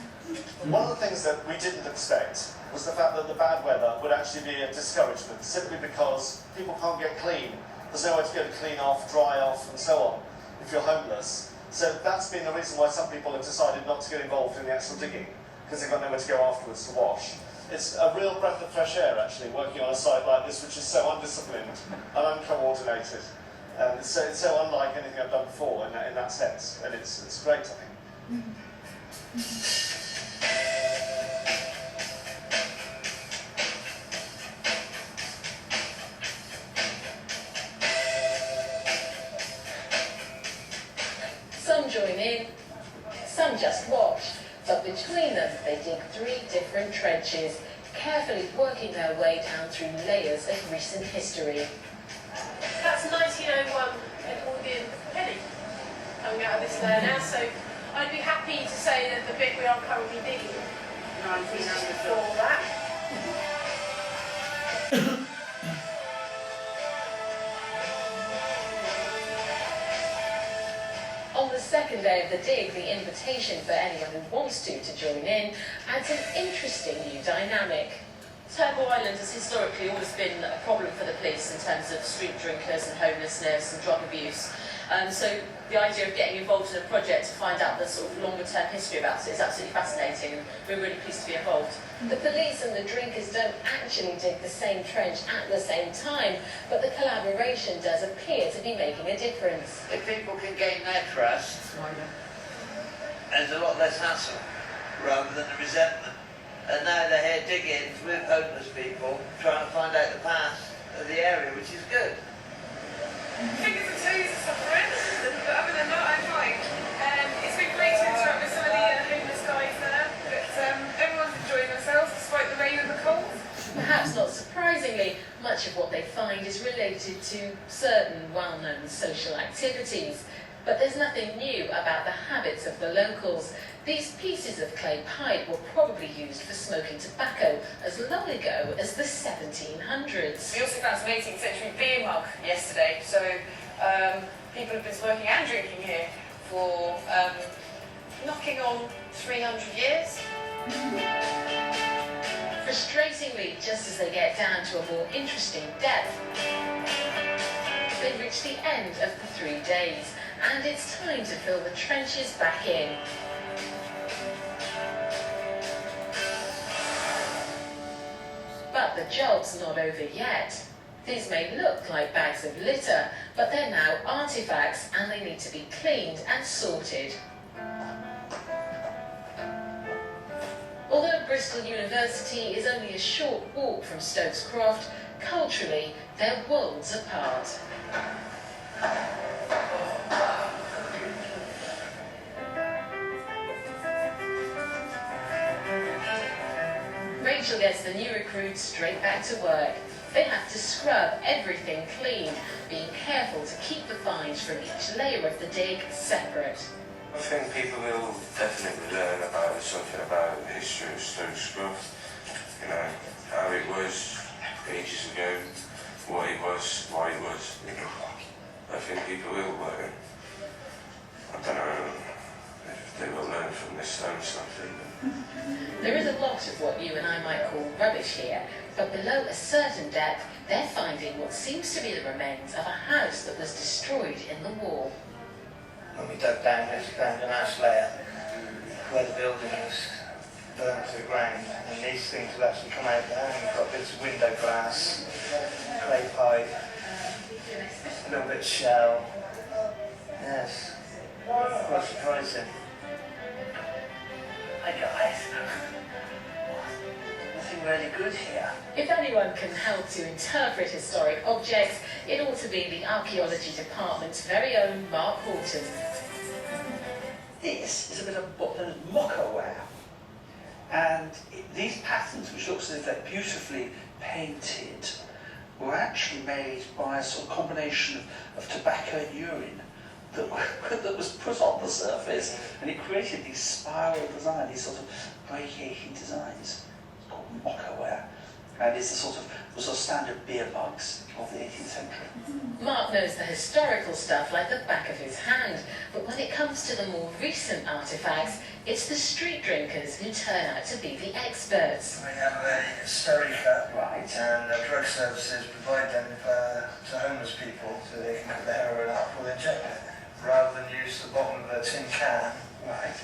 One of the things that we didn't expect was the fact that the bad weather would actually be a discouragement, simply because people can't get clean. There's nowhere to go to clean off, dry off, and so on, if you're homeless. So that's been the reason why some people have decided not to get involved in the actual digging, because they've got nowhere to go afterwards to wash. It's a real breath of fresh air, actually, working on a site like this, which is so undisciplined and uncoordinated. And it's so unlike anything I've done before in that sense, and it's great, I think. Some join in, some just watch, but between them they dig 3 different trenches, carefully working their way down through layers of recent history. That's 1901 Edwardian penny coming out of this layer now, so I'd be happy to say that the bit we are currently digging is just before that. On the second day of the dig, the invitation for anyone who wants to join in adds an interesting new dynamic. Turbo Island has historically always been a problem for the police in terms of street drinkers and homelessness and drug abuse. So the idea of getting involved in a project to find out the sort of longer term history about it is absolutely fascinating, and we're really pleased to be involved. The police and the drinkers don't actually dig the same trench at the same time, but the collaboration does appear to be making a difference. If people can gain their trust, there's a lot less hassle rather than the resentment. And now they're here digging with homeless people, trying to find out the past of the area, which is good. Fingers and toes are suffering, but other than that, I'm fine. It's been great to interact with some of the homeless guys there, but everyone's enjoying themselves despite the rain and the cold. Perhaps not surprisingly, much of what they find is related to certain well-known social activities. But there's nothing new about the habits of the locals. These pieces of clay pipe were probably used for smoking tobacco as long ago as the 1700s. We also found some 18th century beer mug yesterday, so people have been smoking and drinking here for knocking on 300 years. Frustratingly, just as they get down to a more interesting depth, they reach the end of the 3 days, and it's time to fill the trenches back in. But the job's not over yet. These may look like bags of litter, but they're now artefacts and they need to be cleaned and sorted. Although Bristol University is only a short walk from Stokes Croft, culturally they're worlds apart. Rachael gets the new recruits straight back to work. They have to scrub everything clean, being careful to keep the finds from each layer of the dig separate. I think people will definitely learn about something about the history of Stokes Croft. You know, how it was ages ago, what it was, why it was. You know, I think people will learn. I don't know if they will learn from this stone stuff even. There is a lot of what you and I might call rubbish here, but below a certain depth, they're finding what seems to be the remains of a house that was destroyed in the war. When we dug down this, found an ash layer where the building was burnt to the ground, and these things will actually come out there, and you've got bits of window glass, clay pipe, a little bit of shell. Yes, quite surprising. Hi guys. Nothing really good here. If anyone can help to interpret historic objects, it ought to be the Archaeology Department's very own Mark Horton. This is a bit of mocha-ware. And these patterns, which looks as if they're beautifully painted, were actually made by a sort of combination of tobacco and urine that was put on the surface, and it created these spiral designs, these sort of radiating designs. It's called mocha-ware, and it's was a standard beer mugs of the 18th century. Mark knows the historical stuff like the back of his hand, but when it comes to the more recent artefacts, it's the street drinkers who turn out to be the experts. We have a sterica, right, and drug services provide them to homeless people so they can put the heroin up or inject it, rather than use the bottom of a tin can, right,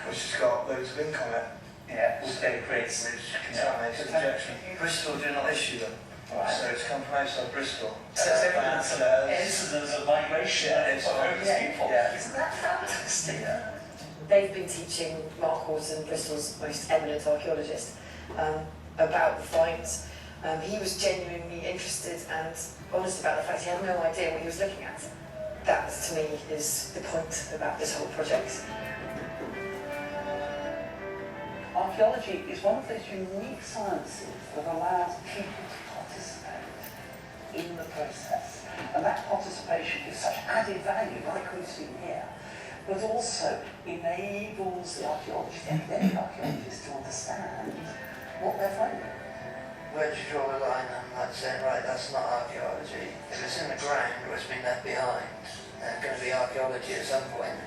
which has got loads of ink on it. Yeah, which then creates contaminated injection. Bristol do not issue them, right. So it's come from outside Bristol. So it's evidence of incidents of migration of homeless people. Yeah. Isn't that fantastic? Yeah. They've been teaching Mark Horton, Bristol's most eminent archaeologist, about the finds. He was genuinely interested and honest about the fact he had no idea what he was looking at. That, to me, is the point about this whole project. Archaeology is one of those unique sciences that allows people to participate in the process. And that participation is such added value, like we've seen here, but also enables the archaeologist, the academic archaeologist, to understand what they're finding. Where do you draw the line on like saying, right, that's not archaeology? If it's in the ground or it's been left behind, there's going to be archaeology at some point.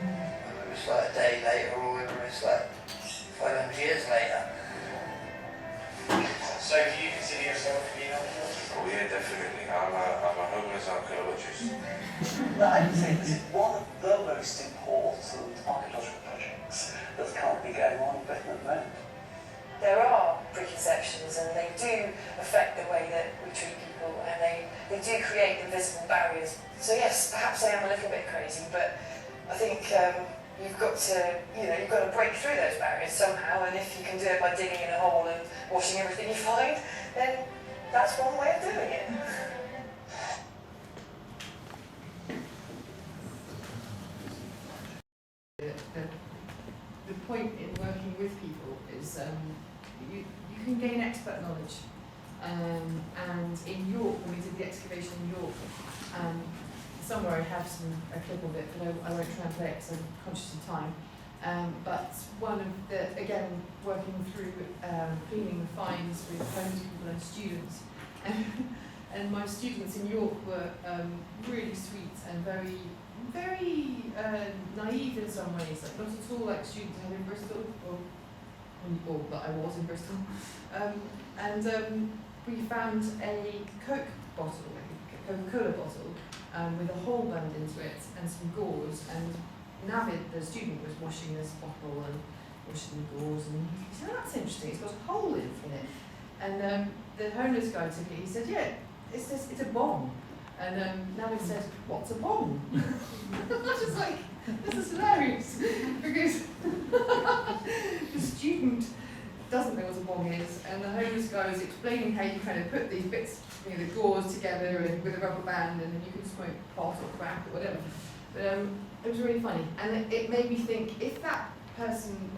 Whether it's like a day later or whether it's like 500 years later. So do you consider yourself to be an archaeologist? Oh yeah, definitely. I'm a homeless archaeologist. Well, I would say this is one of the most important archaeological projects that's currently going on in Britain at the moment. There are preconceptions and they do affect the way that we treat people, and they do create invisible barriers. So yes, perhaps I am a little bit crazy, but I think you've got to break through those barriers somehow, and if you can do it by digging in a hole and washing everything you find, then that's one way of doing it. The point in working with people is you can gain expert knowledge. And in York, when we did the excavation in York, somewhere I have a clip of it, but I won't try and play it because I'm conscious of time. But one of the, again, working through cleaning the finds with homeless people and students. And my students in York were really sweet and very naive in some ways, like not at all like students I had in Bristol, or that I was in Bristol. We found a Coke bottle, like a Coca-Cola bottle, with a hole burned into it and some gauze, and Navid, the student, was washing this bottle and washing the gauze, and he said, "Oh, that's interesting, it's got a hole in it. And the homeless guy took it, he said, yeah, it's a bomb. And Navid said, what's a bomb? I was just like, this is hilarious, because the student doesn't know what a bomb is, and the homeless guy was explaining how you kind of put these bits, you know, the gauze together and with a rubber band, and then you can smoke pot or crack or whatever. But it was really funny, and it made me think, if that person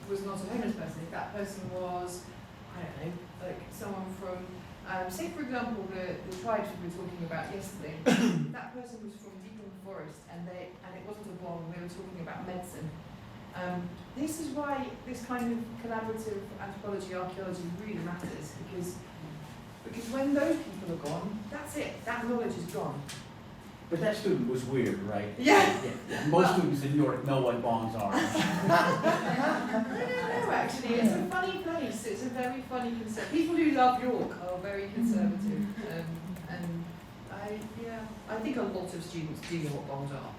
was not a homeless person, if that person was, I don't know, like someone from, say for example, the tribes we were talking about yesterday, if that person was from deep in the forest, and it wasn't a bomb, we were talking about medicine. This is why this kind of collaborative anthropology, archaeology really matters, because when those people are gone, that's it, that knowledge is gone. But that student was weird, right? Yeah. Most students in Europe know what bombs are. No, actually, it's a funny place. It's a very funny concept. People who love York are very conservative, and I think a lot of students do know what bombs are.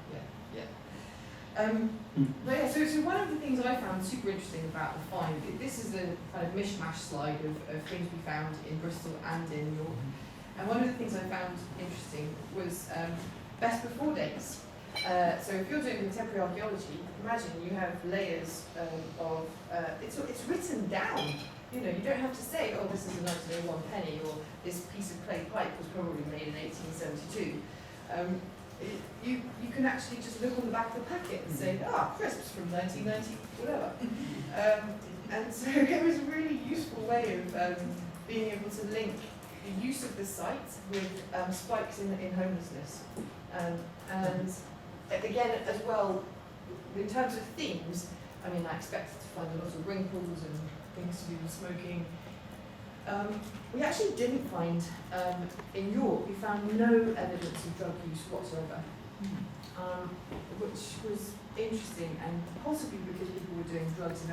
But yeah, so one of the things I found super interesting about the find, this is a kind of mishmash slide of things we found in Bristol and in York. And one of the things I found interesting was best before dates. So if you're doing contemporary archaeology, imagine you have layers of, it's written down. You know, you don't have to say, oh, this is a 1901 penny, or this piece of clay pipe was probably made in 1872. You can actually just look on the back of the packet and say, crisps from 1990, whatever. And so it was a really useful way of being able to link the use of the site with spikes in homelessness. And again, as well, in terms of themes, I mean, I expected to find a lot of wrinkles and things to do with smoking. We actually didn't find, in York, we found no evidence of drug use whatsoever, which was interesting, and possibly because people were doing drugs in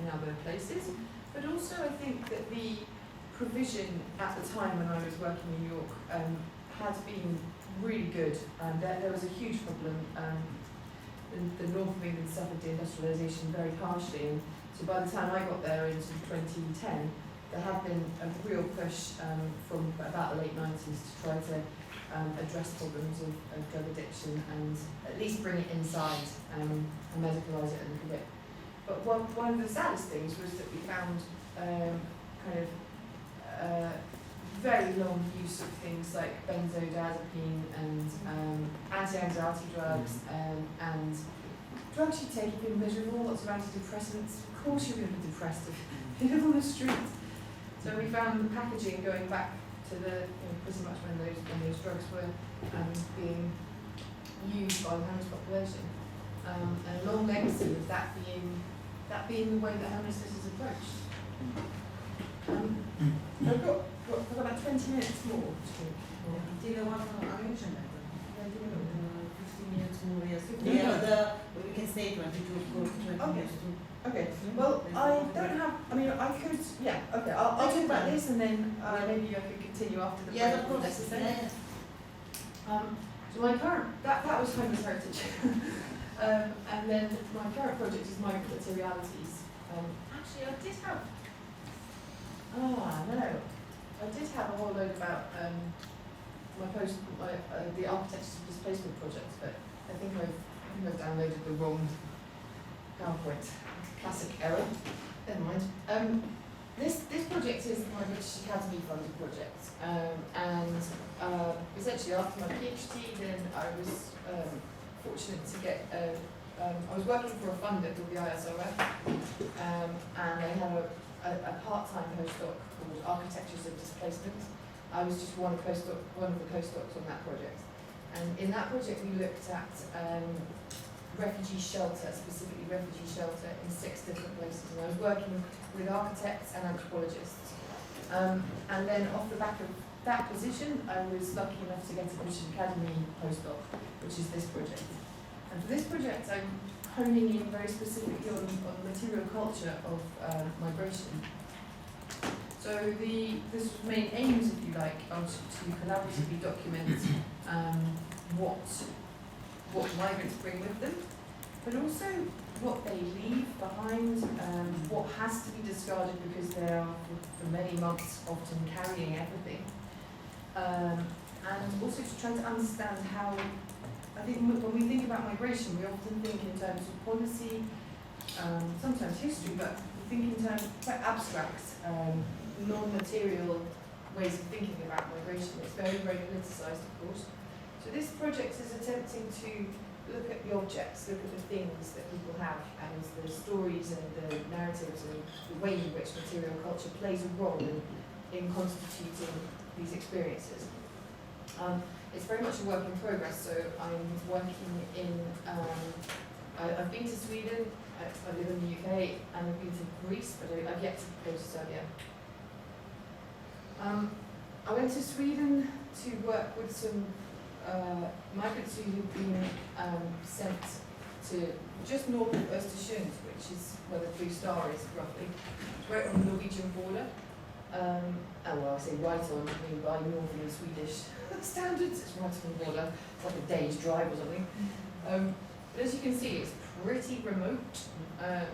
other places, but also I think that the provision at the time when I was working in York had been really good. There was a huge problem. The north of England suffered deindustrialisation very harshly, and so by the time I got there into 2010, there had been a real push from about the late 90s to try to address problems of drug addiction and at least bring it inside and medicalise it a little bit. But one of the saddest things was that we found kind of very long use of things like benzodiazepine and anti-anxiety drugs and drugs you take if you're miserable, lots of antidepressants. Of course you're going to be depressed if you live on the street. So we found the packaging going back to the pretty much when those drugs were being used by the homeless population. And a long legacy of that being the way that homelessness is approached. I've got about 20 minutes more to talk. Do you want to arrange it? 15 minutes more, yes. We can stay 22 to 20 minutes too. Okay, well, I don't have, I mean, I could, yeah, okay, I'll talk about this and then maybe I could continue after the break if necessary. So my current, that was homeless heritage. And then my current project is migrant materialities. Actually, I did have, I did have a whole load about the Architectures of Displacement project, but I think I've downloaded the wrong PowerPoint. Classic error. Never mind. This project is my British Academy funded project, and essentially after my PhD, then I was fortunate to get. I was working for a funder called the ISRF, and they had a part-time postdoc called Architectures of Displacement. I was just one of the postdocs on that project, and in that project we looked at refugee shelter, specifically refugee shelter in 6 different places, and I was working with architects and anthropologists. And then off the back of that position, I was lucky enough to get a British Academy postdoc, which is this project. And for this project, I'm honing in very specifically on material culture of migration. So the main aims, if you like, are to collaboratively document what migrants bring with them, but also what they leave behind, what has to be discarded because they are for many months often carrying everything, and also to try to understand how, I think when we think about migration, we often think in terms of policy, sometimes history, but we think in terms of quite abstract, non-material ways of thinking about migration. It's very, very politicized, of course. So this project is attempting to look at the objects, look at the things that people have, and the stories and the narratives and the way in which material culture plays a role in constituting these experiences. It's very much a work in progress, so I'm working in, I've been to Sweden, I live in the UK, and I've been to Greece, but I've yet to go to Serbia. I went to Sweden to work with some migrants who've been sent to just north of Östersund, which is where the Blue Star is, roughly. It's right on the Norwegian border. Well, I say right on, I mean by Northern and Swedish standards, it's right on the border. It's like a day's drive or something. But as you can see, it's pretty remote.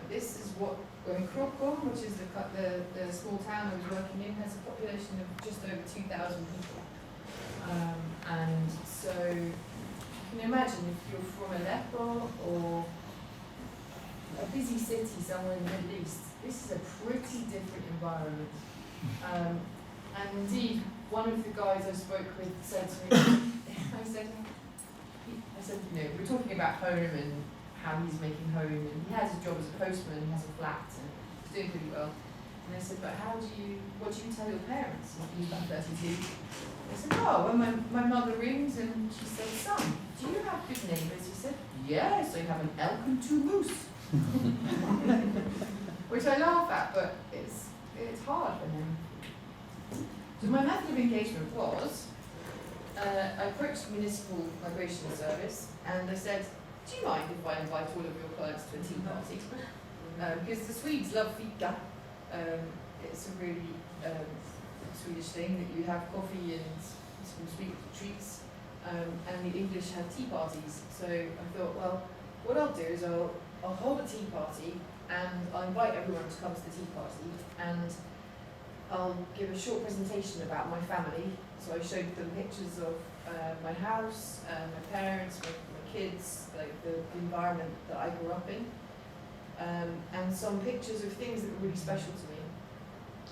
This is what we're in Krokom, which is the small town I was working in, has a population of just over 2,000 people. And so you can imagine if you're from Aleppo or a busy city somewhere in the Middle East, this is a pretty different environment. And indeed, one of the guys I spoke with said to me, I said, you know, we're talking about home and how he's making home, and he has a job as a postman, he has a flat, and he's doing pretty well. And I said, but what do you tell your parents? He's about 32. I said, oh, when my mother rings and she says, son, do you have good neighbours? He said, yes, I have an elk and 2 moose. Which I laugh at, but it's hard for him. So my method of engagement was, I approached the Municipal Migration Service and I said, do you mind if I invite all of your clients to a tea party? Because the Swedes love fika. It's a really Swedish thing that you have coffee and some sweet treats, and the English have tea parties. So I thought, well, what I'll do is I'll hold a tea party and I'll invite everyone to come to the tea party, and I'll give a short presentation about my family. So I showed them pictures of my house, my parents, my kids, like the environment that I grew up in, and some pictures of things that were really special to me.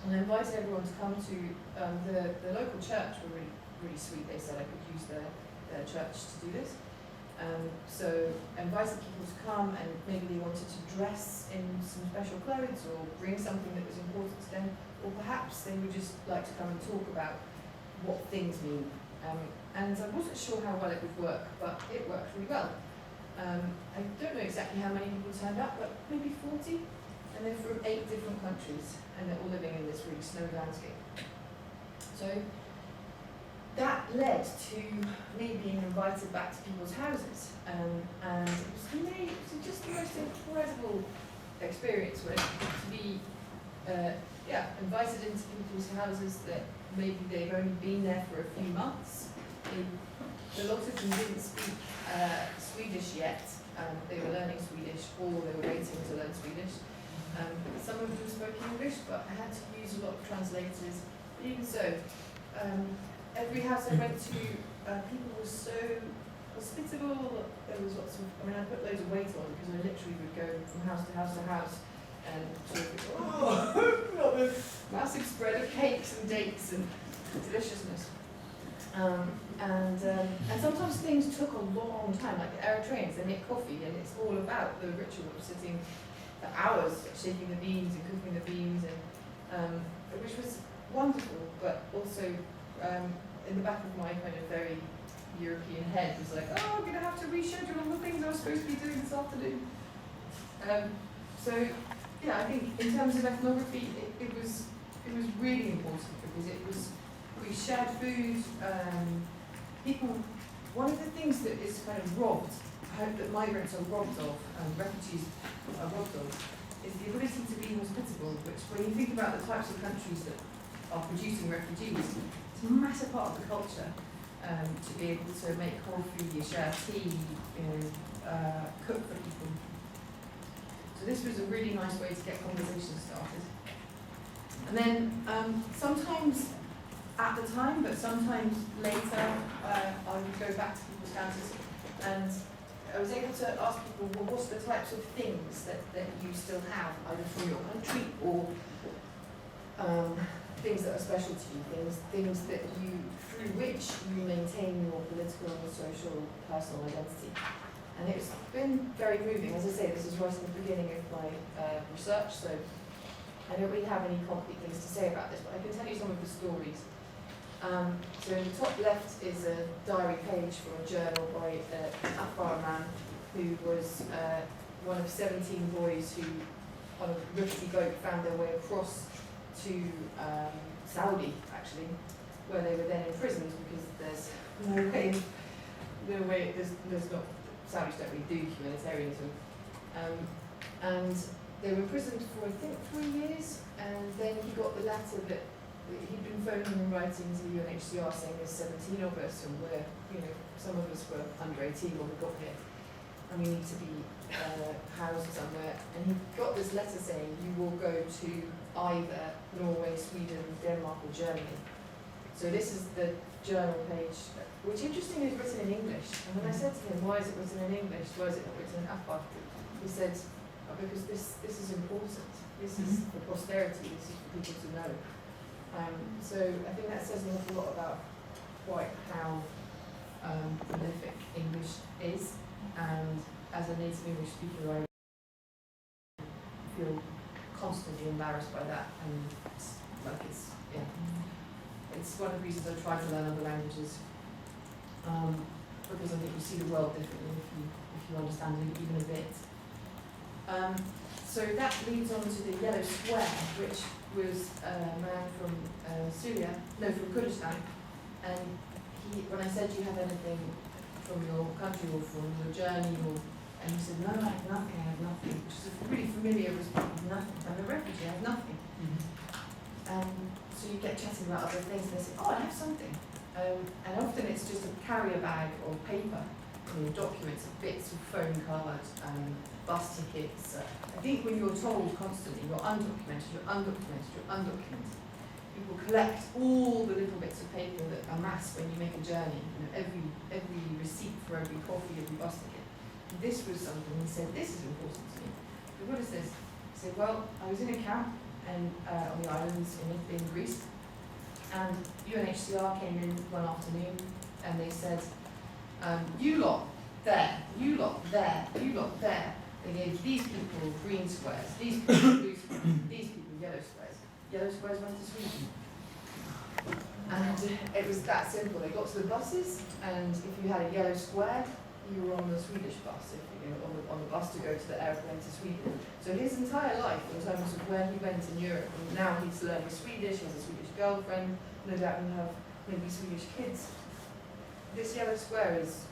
And I invited everyone to come to the local church. Were really sweet. They said I could use their church to do this. So I invited people to come, and maybe they wanted to dress in some special clothes or bring something that was important to them, or perhaps they would just like to come and talk about what things mean. And I wasn't sure how well it would work, but it worked really well. I don't know exactly how many people turned up, but maybe 40. And they're from 8 different countries, and they're all living in this really snowy landscape. So that led to me being invited back to people's houses, and it was just the most incredible experience, to be invited into people's houses that maybe they've only been there for a few months. A lot of them didn't speak Swedish yet. They were learning Swedish, or they were waiting to learn Swedish. Some of them spoke English, but I had to use a lot of translators. But even so, every house I went to, people were so hospitable. There was lots of, I put loads of weight on because I literally would go from house to house to house and sort of, massive spread of cakes and dates and deliciousness. And sometimes things took a long time, like the Eritreans, they make coffee, and it's all about the ritual of sitting for hours shaking the beans and cooking the beans, and which was wonderful, but also in the back of my kind of very European head was like, oh, I'm going to have to reschedule all the things I was supposed to be doing this afternoon. So yeah, I think in terms of ethnography, it was really important because we shared food. One of the things that is kind of robbed, that migrants are robbed of, refugees are robbed of, is the ability to be hospitable, which when you think about the types of countries that are producing refugees, it's a massive part of the culture, to be able to make coffee, share tea, cook for people. So this was a really nice way to get conversations started. And then sometimes at the time, but sometimes later, I would go back to people's houses and I was able to ask people, well, what's the types of things that you still have, either from your country or things that are special to you, things that you, through which you maintain your political, social, personal identity. And it's been very moving. As I say, this is right at the beginning of my research, so I don't really have any concrete things to say about this, but I can tell you some of the stories. So in the top left is a diary page from a journal by an Afar man who was one of 17 boys who, on a rickety boat, found their way across to Saudi, actually, where they were then imprisoned because there's no way, there's not, Saudis don't really do humanitarianism. And they were imprisoned for, I think, 3 years, and then he got the letter that he'd been phoning and writing to the UNHCR saying there's 17 of us, and we're, some of us were under 18 when we got here, and we need to be housed somewhere. And he got this letter saying you will go to either Norway, Sweden, Denmark, or Germany. So this is the journal page, which interestingly is written in English. And when I said to him, why is it written in English? Why is it not written in Afar? He said, because this is important. This is for posterity. This is for people to know. So I think that says an awful lot about quite how prolific English is, and as a native English speaker I feel constantly embarrassed by that, and it's one of the reasons I try to learn other languages, because I think you see the world differently if you understand it even a bit. So that leads on to the yellow square, which was a man from from Kurdistan, and when I said, do you have anything from your country or from your journey, and he said, no, I have nothing, which is a really familiar response, nothing, I'm a refugee, I have nothing. So you get chatting about other things, and they say, oh, I have something. And often it's just a carrier bag of paper, documents, bits of phone cards, bus tickets. I think when you're told constantly you're undocumented, people collect all the little bits of paper that amass when you make a journey. Every receipt for every coffee, every bus ticket. And this was something he said, this is important to me. But what is this? He said, well, I was in a camp and on the islands in Greece, and UNHCR came in one afternoon and they said, you lot there, you lot there, you lot there. They gave these people green squares, these people blue squares, these people yellow squares. Yellow squares went to Sweden. And it was that simple. They got to the buses, and if you had a yellow square, you were on the Swedish bus, on the bus to go to the airplane to Sweden. So his entire life, in terms of where he went in Europe, and now he's learning Swedish, he has a Swedish girlfriend, no doubt he'll have maybe Swedish kids. This yellow square is,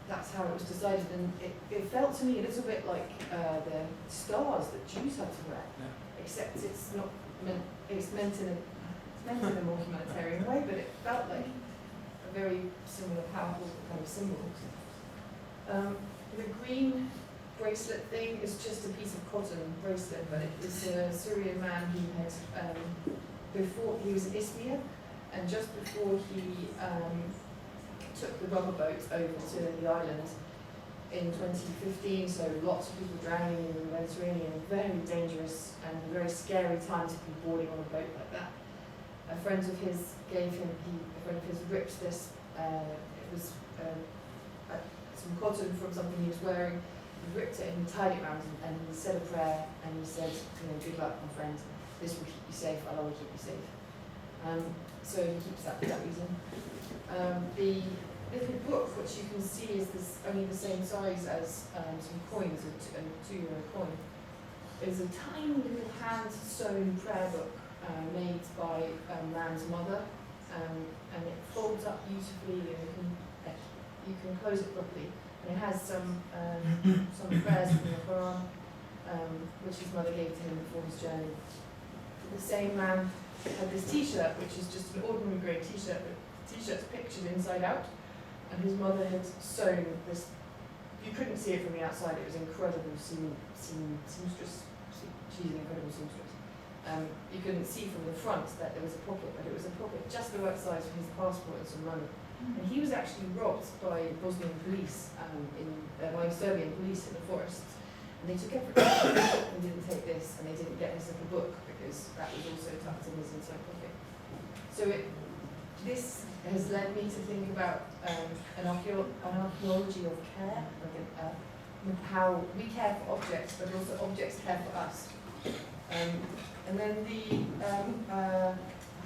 that's how it was decided, and it felt to me a little bit like the stars that Jews had to wear, except it's not meant, it's meant in a more humanitarian way, but it felt like a very similar, powerful kind of symbol. The green bracelet thing is just a piece of cotton bracelet, but it's a Syrian man who had, before he was in Izmir, and just before he took the rubber boat over to the island in 2015, so lots of people drowning in the Mediterranean, very dangerous and very scary time to be boarding on a boat like that. A friend of his ripped this, it was some cotton from something he was wearing, he ripped it and he tied it around him, and he said a prayer and he said, good luck my friend, this will keep you safe, Allah will keep you safe. So he keeps that for that reason. The little book, which you can see is only the same size as some coins, a €2 coin, is a tiny little hand-sewn prayer book made by Rand's mother, and it folds up beautifully, and you can close it properly. And it has some prayers from the Quran, which his mother gave to him before his journey. The same man had this T-shirt, which is just an ordinary grey T-shirt, but the T-shirt's pictured inside out, and his mother had sewn this you couldn't see it from the outside. It was incredible seamstress. She's an incredible seamstress. You couldn't see from the front that there was a pocket, but it was a pocket just the right size for his passport and some money. And he was actually robbed by Bosnian police, by Serbian police in the forests. And they took everything and didn't take this, and they didn't get his little book because that was also tucked in his inside pocket. So this has led me to think about an archaeology of care, how we care for objects, but also objects care for us. And then I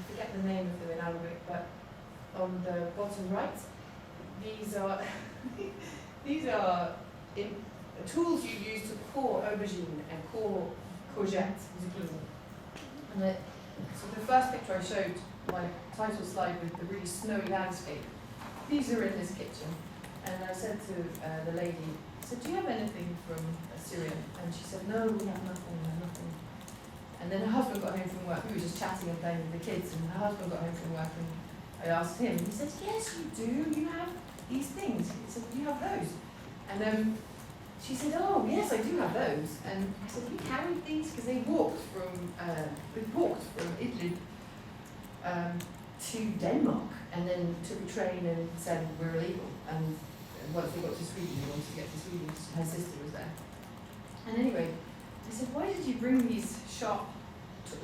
forget the name of them in Arabic, but on the bottom right, these are tools you use to core aubergine and core courgette, zucchini. And so the first picture I showed, my title slide with the really snowy landscape, these are in this kitchen. And I said to the lady, I said, do you have anything from Syria? And she said, no, we have nothing, nothing. And then her husband got home from work. We were just chatting and playing with the kids, and her husband got home from work, and I asked him. He said, yes, you do. You have these things. He said, you have those. And she said, oh, yes, I do have those. And I said, you carried these? Because they walked from Italy to Denmark, and then took a train and said, we're illegal. And once they got to Sweden, they wanted to get to Sweden. Her sister was there. And anyway, I said, why did you bring these sharp,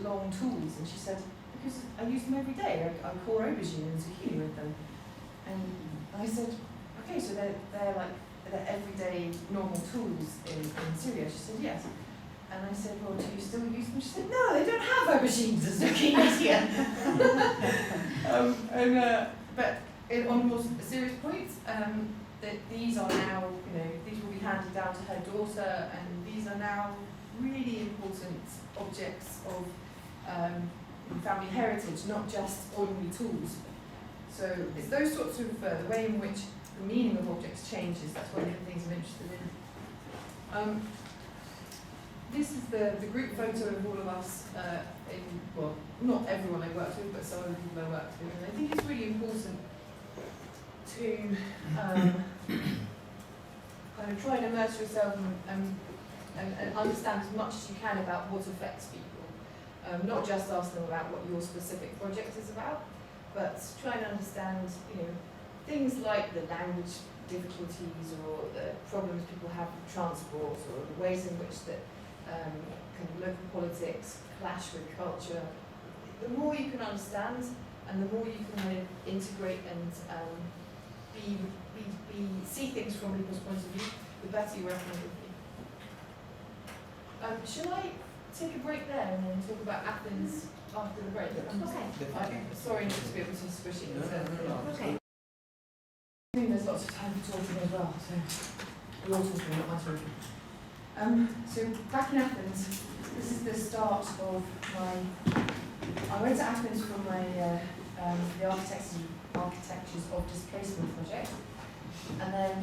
long tools? And she said, because I use them every day. I core aubergine and zucchini with them. And I said, okay, so they're everyday normal tools in Syria. She said, yes. And I said, well, do you still use them? She said, no, they don't have aubergines and zucchinis here. But on a more serious point, these are now, these will be handed down to her daughter, and these are now really important objects of family heritage, not just ordinary tools. So it's those sorts of, the way in which the meaning of objects changes, that's one of the things I'm interested in. This is the group photo of all of us, well, not everyone I worked with, but some of the people I worked with. And I think it's really important to kind of try and immerse yourself and understand as much as you can about what affects people. Not just ask them about what your specific project is about, but try and understand, things like the language difficulties or the problems people have with transport, or the ways in which that kind of local politics clash with culture. The more you can understand, and the more you can kind of integrate and see things from people's point of view, the better your working will be. Shall I take a break there and then talk about Athens after the break? Okay. I'm sorry not to be able to squish it. Okay. I think there's lots of time for talking as well, so we're all talking, not my talking. So back in Athens, this is the start of I went to Athens for my the Architectures of Displacement project, and then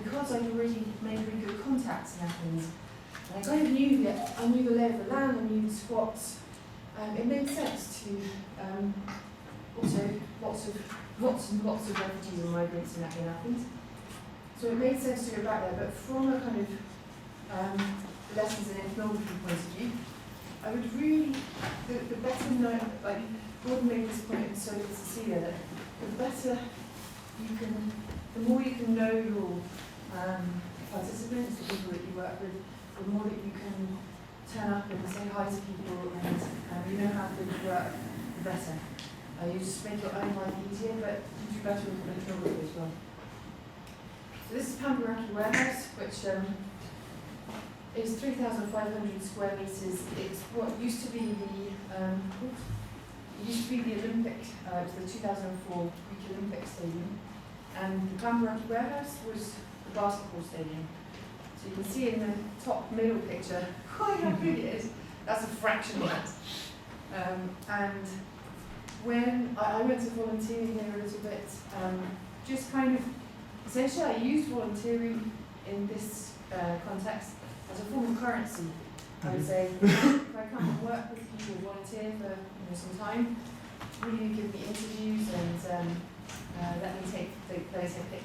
because I'd already made really good contacts in Athens, and I kind of knew the lay of the land, I knew the spots, it made sense to also lots and lots of refugees and migrants in Athens. So it made sense to go back there, but from a kind of lessons in ethnography point of view, I would really, the better know, like Gordon made this point and so did Cecilia, that the better you can, the more you can know your participants, the people that you work with, the more that you can turn up and say hi to people and you know how things work, the better. You just make your own life easier, but you do better with ethnography as well. So this is Contemporary Warehouse, which is 3,500 square meters. It's what used to be the Olympic, it was the 2004 Greek Olympic Stadium, and the Contemporary Warehouse was the basketball stadium. So you can see in the top middle picture quite how big it is. That's a fraction of that. And when I went to volunteering here a little bit, just kind of, essentially I used volunteering in this context as a form of currency. I would say, if I come and work with people, volunteer for some time, will you give me interviews and let me take pictures basically.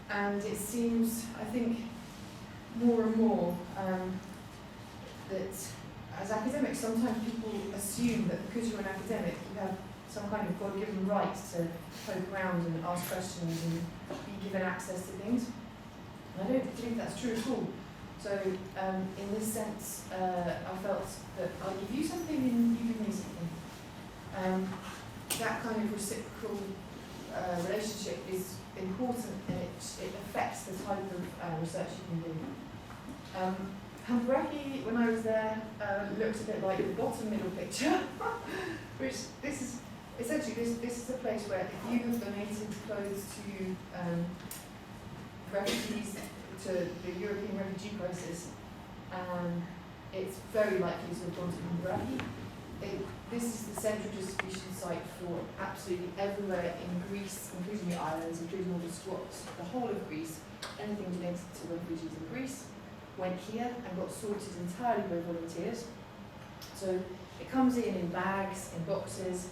and it seems, I think, more and more that as academics, sometimes people assume that because you're an academic, you have some kind of God-given right to poke around and ask questions and be given access to things. And I don't think that's true at all. So in this sense, I felt that I'll give you something and you give me something. That kind of reciprocal relationship is important, and it affects the type of research you can do. Contemporary, when I was there, looked a bit like the bottom middle picture, which this is essentially this is a place where if you have donated clothes to refugees, to the European refugee crisis, it's very likely to have gone to Contemporary. This is the central distribution site for absolutely everywhere in Greece, including the islands, including all the squats, the whole of Greece. Anything related to refugees in Greece went here and got sorted entirely by volunteers. So it comes in bags, in boxes,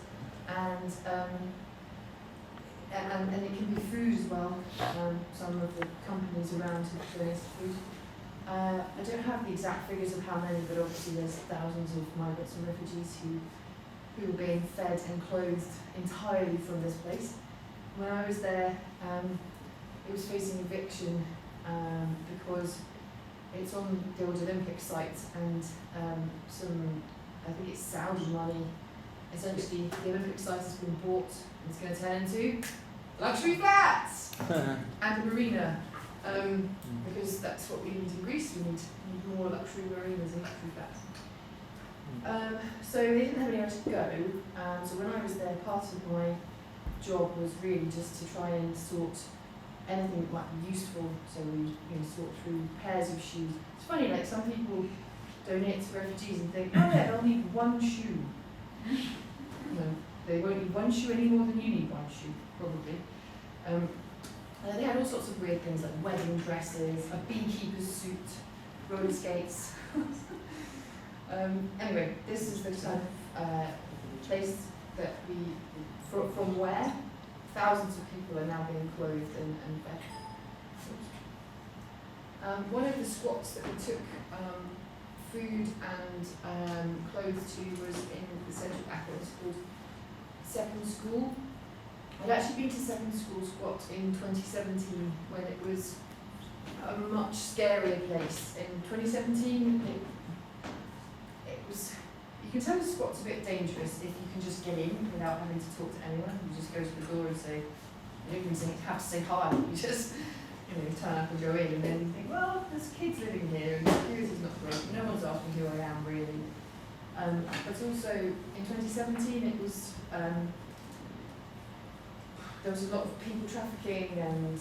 and it can be food as well. Some of the companies around have donated food. I don't have the exact figures of how many, but obviously there's thousands of migrants and refugees who are being fed and clothed entirely from this place. When I was there, it was facing eviction because it's on the old Olympic site, and some, I think it's Saudi money, essentially the Olympic site has been bought and it's going to turn into luxury flats and a marina. Because that's what we need in Greece, we need more luxury marinas and luxury flats. So they didn't have anywhere to go, so when I was there, part of my job was really just to try and sort anything that might be useful. So we sort through pairs of shoes. It's funny, like some people donate to refugees and think, oh yeah, they'll need one shoe. No, they won't need one shoe any more than you need one shoe, probably. They had all sorts of weird things like wedding dresses, a beekeeper's suit, roller skates. Anyway, this is the type of place that from where thousands of people are now being clothed and fed. One of the squats that we took food and clothes to was in the central Athens called Trento School. I'd actually been to Trento School squat in 2017 when it was a much scarier place. In 2017, it was, you can tell the squat's a bit dangerous if you can just get in without having to talk to anyone. You just go to the door and say, you don't even have to say hi, you just turn up and go in, and then you think, well, there's kids living here and security's not great, no one's asking who I am really. But also in 2017 it was there was a lot of people trafficking, and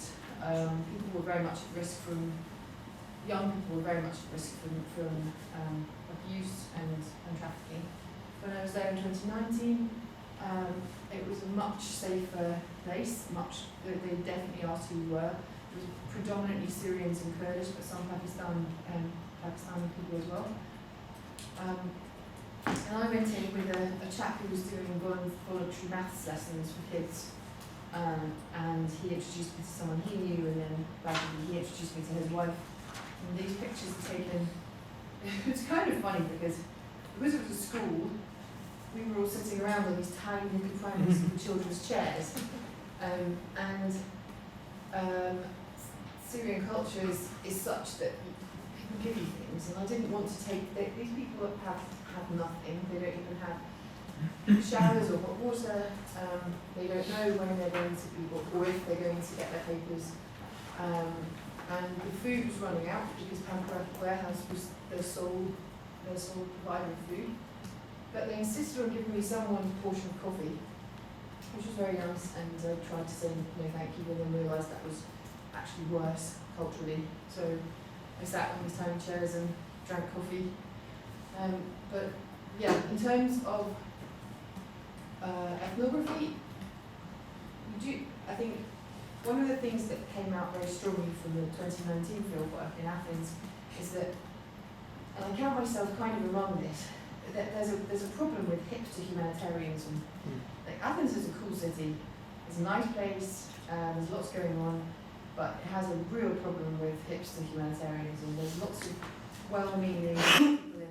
people were very much at risk from, young people were very much at risk from abuse and trafficking. When I was there in 2019, it was a much safer place, they definitely asked who we were. It was predominantly Syrians and Kurdish, but some Pakistani people as well. And I went in with a chap who was doing voluntary maths lessons for kids. And he introduced me to someone he knew, and then he introduced me to his wife. And these pictures were taken. It's kind of funny because it was a school, we were all sitting around on these tiny little primary school children's chairs. Syrian culture is such that people give you things, and I didn't want to take, these people have nothing, they don't even have showers or hot water, they don't know when they're going to be, or if they're going to get their papers, and the food was running out because Pampa Warehouse was their sole provider of food, but they insisted on giving me someone a portion of coffee, which was very nice, and I tried to say no thank you, and then realised that was actually worse culturally, so I sat on these tiny chairs and drank coffee, but yeah, in terms of ethnography, I think one of the things that came out very strongly from the 2019 fieldwork in Athens is that, and I count myself kind of among this, that there's a problem with hipster humanitarianism. Like, Athens is a cool city, it's a nice place, there's lots going on, but it has a real problem with hipster humanitarianism. There's lots of well-meaning people in their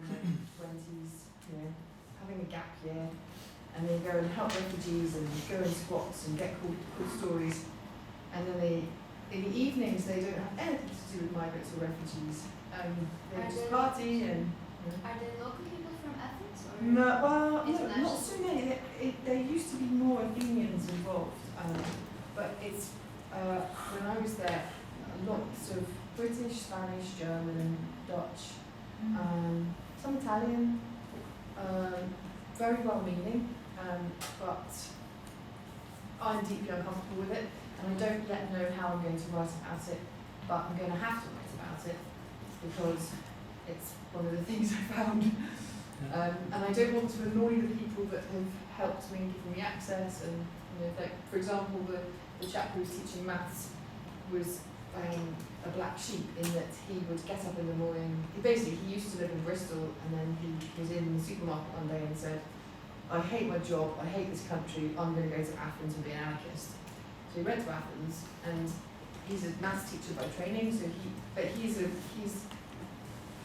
20s, you know, having a gap year, and they go and help refugees and go in squats and get cool stories, and then they, in the evenings, they don't have anything to do with migrants or refugees. They just party and... Are there local people from Athens? Or No, well, international? not so many. There used to be more Athenians involved, but it's when I was there, lots of British, Spanish, German, Dutch, some Italian, very well-meaning, but I'm deeply uncomfortable with it, and I don't yet know how I'm going to write about it, but I'm going to have to write about it because it's one of the things I found. And I don't want to annoy the people that have helped me and given me access. And you know, like for example, the chap who was teaching maths was a black sheep in that he would get up in the morning. He used to live in Bristol, and then he was in the supermarket one day and said, "I hate my job. I hate this country. I'm going to go to Athens and be an anarchist." So he went to Athens, and he's a maths teacher by training. So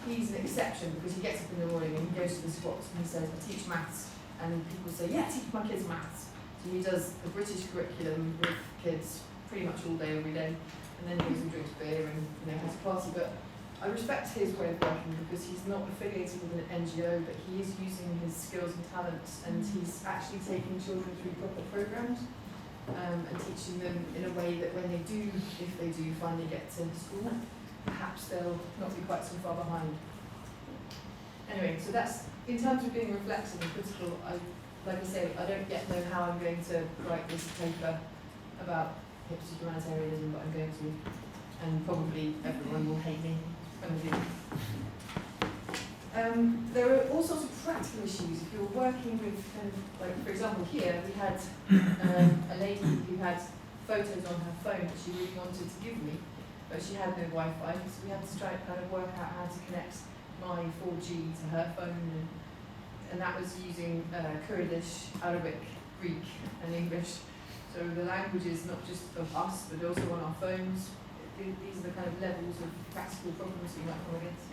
he's an exception because he gets up in the morning and he goes to the squats and he says, "I teach maths," and people say, "Yeah, teach my kids maths." So he does the British curriculum with kids pretty much all day, every day, and then he goes and drinks beer and has a party. But I respect his way of working because he's not affiliated with an NGO, but he is using his skills and talents, and he's actually taking children through proper programs and teaching them in a way that when they do, if they do finally get to school, perhaps they'll not be quite so far behind. Anyway, so that's, in terms of being reflexive and critical, like I say, I don't yet know how I'm going to write this paper about hipster humanitarianism, but I'm going to, and probably everyone will hate me when I do. There are all sorts of practical issues. If you're working with, like for example here, we had a lady who had photos on her phone that she really wanted to give me, but she had no Wi-Fi, so we had to try to kind of work out how to connect my 4G to her phone, and that was using Kurdish, Arabic, Greek, and English. So the languages, not just of us, but also on our phones. These are the kind of levels of practical problems you might come against.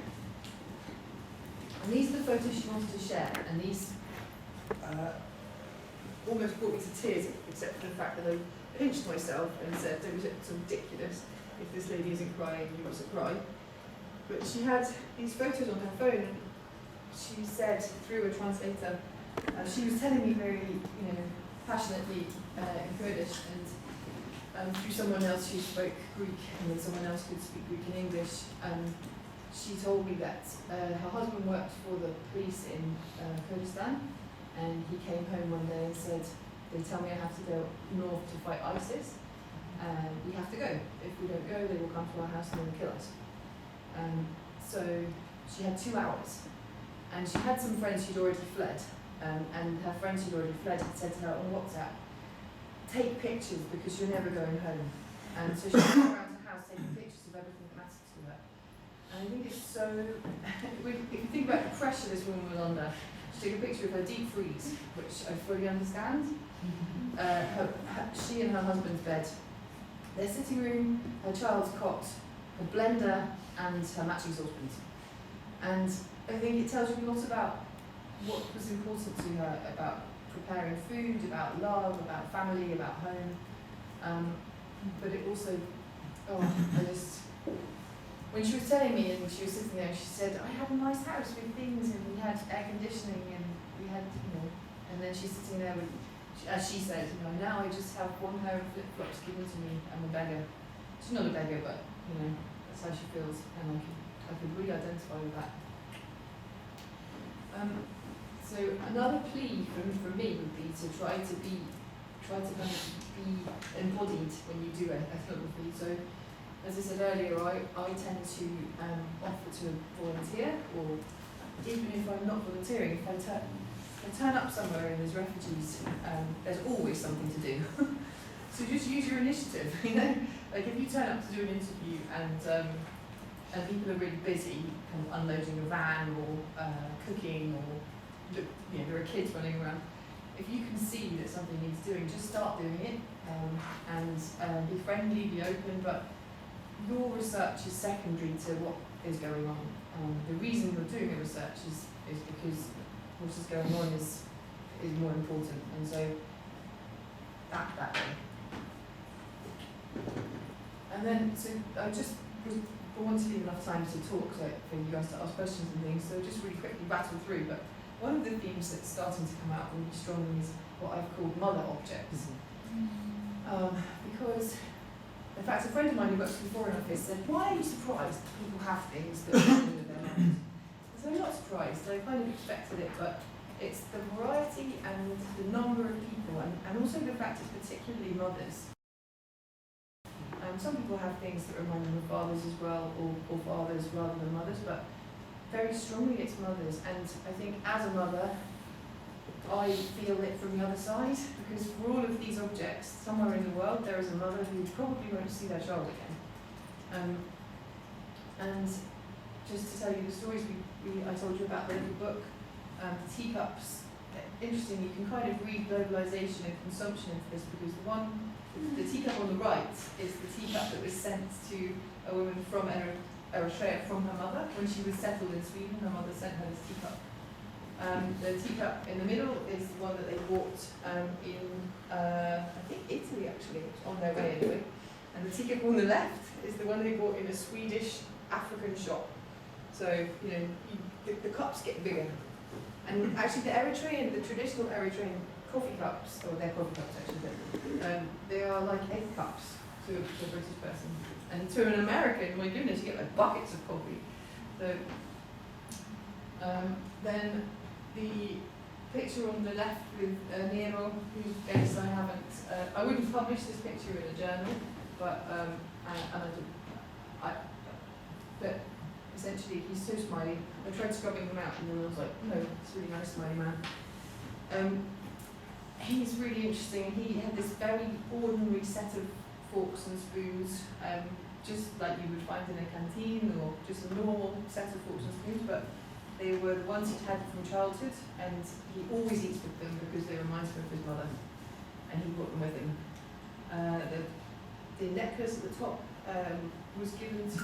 And these are the photos she wanted to share, and these almost brought me to tears, except for the fact that I pinched myself and said, "It was so ridiculous. If this lady isn't crying, you mustn't cry." But she had these photos on her phone, and she said through a translator, she was telling me very, passionately in Kurdish, and through someone else who spoke Greek, and then someone else could speak Greek and English. She told me that her husband worked for the police in Kurdistan, and he came home one day and said, "They tell me I have to go north to fight ISIS. We have to go. If we don't go, they will come to our house and they will kill us." So she had 2 hours, and she had some friends who'd already fled, and her friends who'd already fled had said to her on WhatsApp, "Take pictures because you're never going home." And so she went around the house taking pictures of everything that mattered to her. And I think it's so, if you think about the pressure this woman was under, she took a picture of her deep freeze, which I fully understand. She and her husband's bed, their sitting room, her child's cot, her blender, and her matching saucepans. And I think it tells you a lot about what was important to her, about preparing food, about love, about family, about home. But it also, when she was telling me and she was sitting there, she said, "I had a nice house with things, and we had air conditioning, and we had, and then she's sitting there with, as she said, "Now I just have one pair of flip-flops given to me. I'm a beggar." She's not a beggar, but, that's how she feels, and I could really identify with that. So another plea from me would be to try to kind of be embodied when you do ethnography. So, as I said earlier, I tend to offer to volunteer, or even if I'm not volunteering, if I turn up somewhere and there's refugees, there's always something to do. So just use your initiative, Like if you turn up to do an interview and people are really busy, kind of unloading a van or cooking, or there are kids running around. If you can see that something needs doing, just start doing it, and be friendly, be open, but your research is secondary to what is going on. The reason you're doing the research is because what is going on is more important, and so that way. And then, so I just want to leave enough time to talk, so for you guys to ask questions and things, so just really quickly rattle through, but one of the themes that's starting to come out really strongly is what I've called mother objects. Because, in fact, a friend of mine who works in the Foreign Office said, why are you surprised that people have things that are with their mothers? So I'm not surprised, I kind of expected it, but it's the variety and the number of people, and also the fact it's particularly mothers. Some people have things that remind them of fathers as well, or fathers rather than mothers, but very strongly it's mothers. And I think as a mother, I feel it from the other side, because for all of these objects, somewhere in the world there is a mother who probably won't see their child again. And just to tell you the stories I told you about the little book, the teacups, interesting, you can kind of read globalization and consumption into this, because the teacup on the right is the teacup that was sent to a woman from Eritrea from her mother. When she was settled in Sweden, her mother sent her this teacup. The teacup in the middle is the one that they bought in, I think, Italy actually, on their way anyway. And the teacup on the left is the one they bought in a Swedish African shop. So, you know, the cups get bigger. And actually the traditional Eritrean coffee cups, or they're coffee cups actually, they are like egg cups to a British person. And to an American, my goodness, you get like buckets of coffee. So, then the picture on the left with Nero, whose face I wouldn't publish this picture in a journal, but but essentially he's so smiley. I tried scrubbing him out, and then I was like, no, it's a really nice smiley man. He's really interesting. He had this very ordinary set of forks and spoons, just like you would find in a canteen, or just a normal set of forks and spoons, but they were the ones he'd had from childhood, and he always eats with them because they remind him of his mother, and he brought them with him. The necklace at the top was given to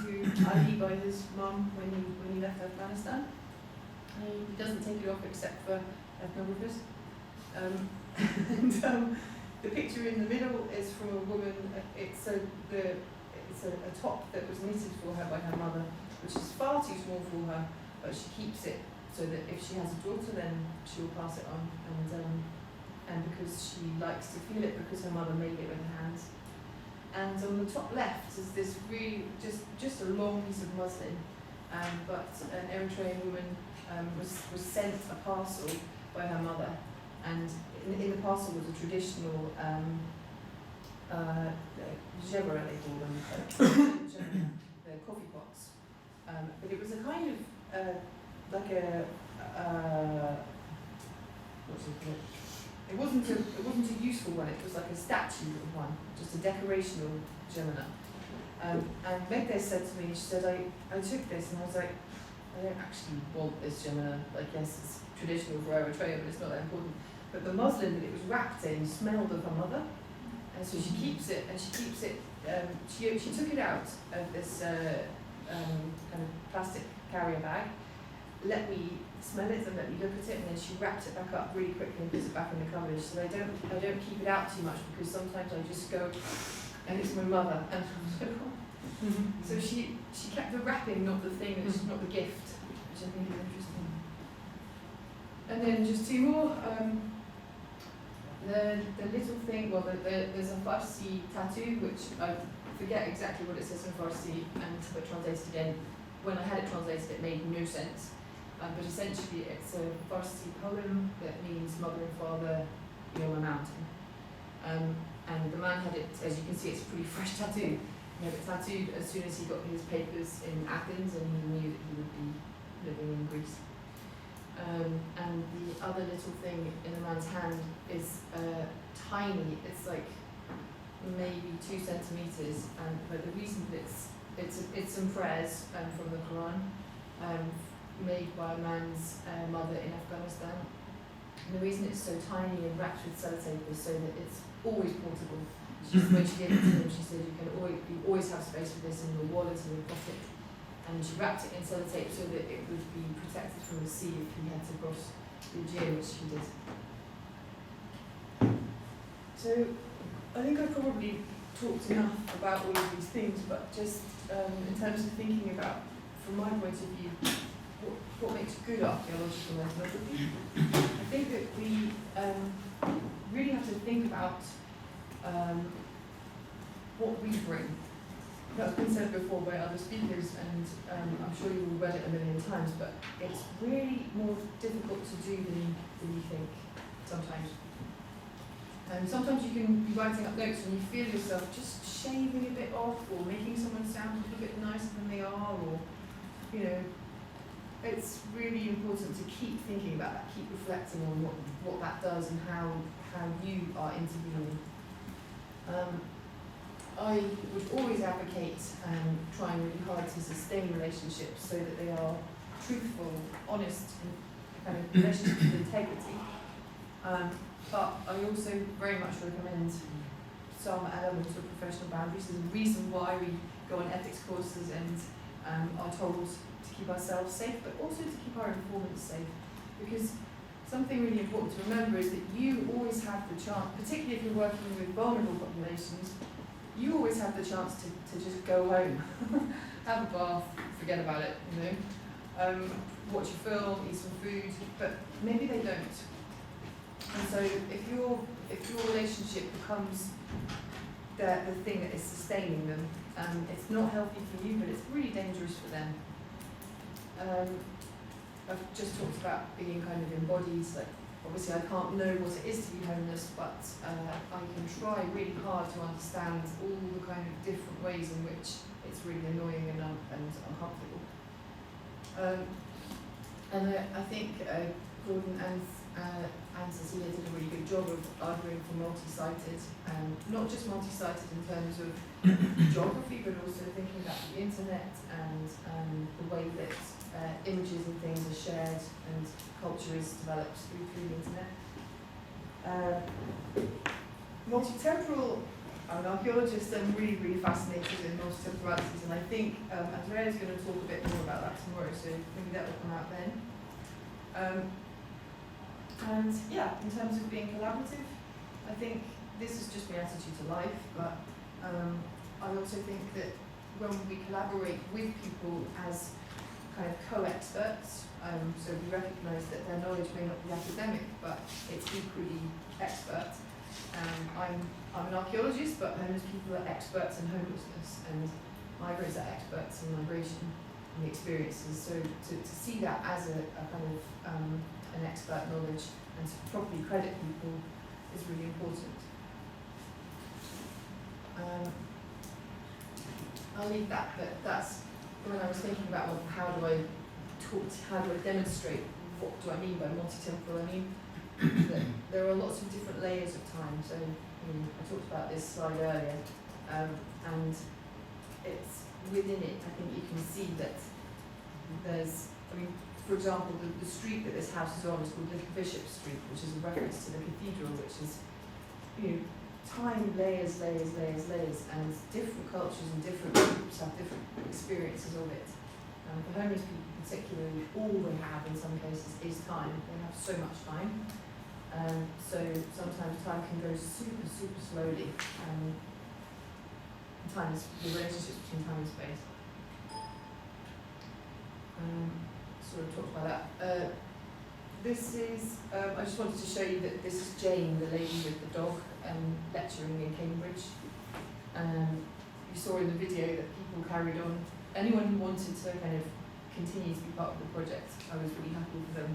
Ali by his mum when he left Afghanistan. He doesn't take it off except for ethnographers. The picture in the middle is from a woman. It's a top that was knitted for her by her mother, which is far too small for her, but she keeps it so that if she has a daughter, then she'll pass it on, and because she likes to feel it because her mother made it with her hands. And on the top left is this really just a long piece of muslin, but an Eritrean woman was sent a parcel by her mother, and in the parcel was a traditional jebra, they call them, the coffee pots. But it was a kind of like a what's it called? It wasn't a useful one. It was like a statue of one, just a decorational gemina. And Megde said to me, she said, I took this, and I was like, I don't actually want this gemina. Like, yes, it's traditional for Eritrea, but it's not that important. But the muslin that it was wrapped in smelled of her mother, and so she keeps it, and she keeps it. She took it out of this kind of plastic carrier bag, let me smell it and let me look at it, and then she wrapped it back up really quickly and puts it back in the cupboard. So I don't keep it out too much, because sometimes I just go, and it's my mother, and so she kept the wrapping, not the thing, not the gift, which I think is interesting. And then just two more. The little thing, well, there's a Farsi tattoo, which I forget exactly what it says in Farsi, but translated again, when I had it translated, it made no sense. But essentially, it's a Farsi poem that means mother and father, you're my mountain. And the man had it, as you can see, it's a pretty fresh tattoo. He had it tattooed as soon as he got his papers in Athens, and he knew that he would be living in Greece. And the other little thing in the man's hand is tiny. It's like maybe 2 centimeters. But the reason that it's some prayers from the Quran, made by a man's mother in Afghanistan. And the reason it's so tiny and wrapped with sellotape is so that it's always portable. When she gave it to him, she said, you always have space for this in your wallet and your pocket. And she wrapped it in sellotape so that it would be protected from the sea if he had to cross the Aegean, which he did. So I think I've probably talked enough about all of these things, but just in terms of thinking about, from my point of view, what makes good archaeological ethnography, I think that we really have to think about what we bring. That's been said before by other speakers, and I'm sure you've all read it a million times, but it's really more difficult to do than you think sometimes. And sometimes you can be writing up notes and you feel yourself just shaving a bit off, or making someone sound a little bit nicer than they are, or, you know, it's really important to keep thinking about that, keep reflecting on what that does and how you are interviewing. I would always advocate trying really hard to sustain relationships so that they are truthful, honest, and kind of relationships with integrity. But I also very much recommend some elements of professional boundaries. There's a reason why we go on ethics courses and are told to keep ourselves safe, but also to keep our informants safe. Because something really important to remember is that you always have the chance, particularly if you're working with vulnerable populations, you always have the chance to just go home, have a bath, forget about it, you know, watch a film, eat some food, but maybe they don't. And so if your relationship becomes the thing that is sustaining them, it's not healthy for you, but it's really dangerous for them. I've just talked about being kind of embodied, like obviously I can't know what it is to be homeless, but I can try really hard to understand all the kind of different ways in which it's really annoying and uncomfortable. And I think Gordon and Cecilia did a really good job of arguing for multi-sited, not just multi-sited in terms of geography, but also thinking about the internet and the way that images and things are shared and culture is developed through the internet. Multi-temporal, I'm an archaeologist, I'm really, really fascinated in multi-temporalities, and I think Andrea is going to talk a bit more about that tomorrow, so maybe that will come out then. And yeah, in terms of being collaborative, I think this is just my attitude to life, but I also think that when we collaborate with people as kind of co-experts, so we recognise that their knowledge may not be academic, but it's equally expert. I'm an archaeologist, but homeless people are experts in homelessness, and migrants are experts in migration and the experiences. So to see that as a kind of an expert knowledge and to properly credit people is really important. I'll leave that, but that's when I was thinking about how do I demonstrate, what do I mean by multi-temporal. I mean that there are lots of different layers of time. So I talked about this slide earlier, and it's within it, I think you can see that there's, for example, the street that this house is on is called Little Bishop Street, which is a reference to the cathedral, which is, time, layers, and different cultures and different groups have different experiences of it. For homeless people particularly, all they have in some cases is time. They have so much time. So sometimes time can go super, super slowly. Time is the relationships between time and space. Sort of talked about that. This is, I just wanted to show you that this is Jane, the lady with the dog, lecturing in Cambridge. You saw in the video that people carried on. Anyone who wanted to kind of continue to be part of the project, I was really happy for them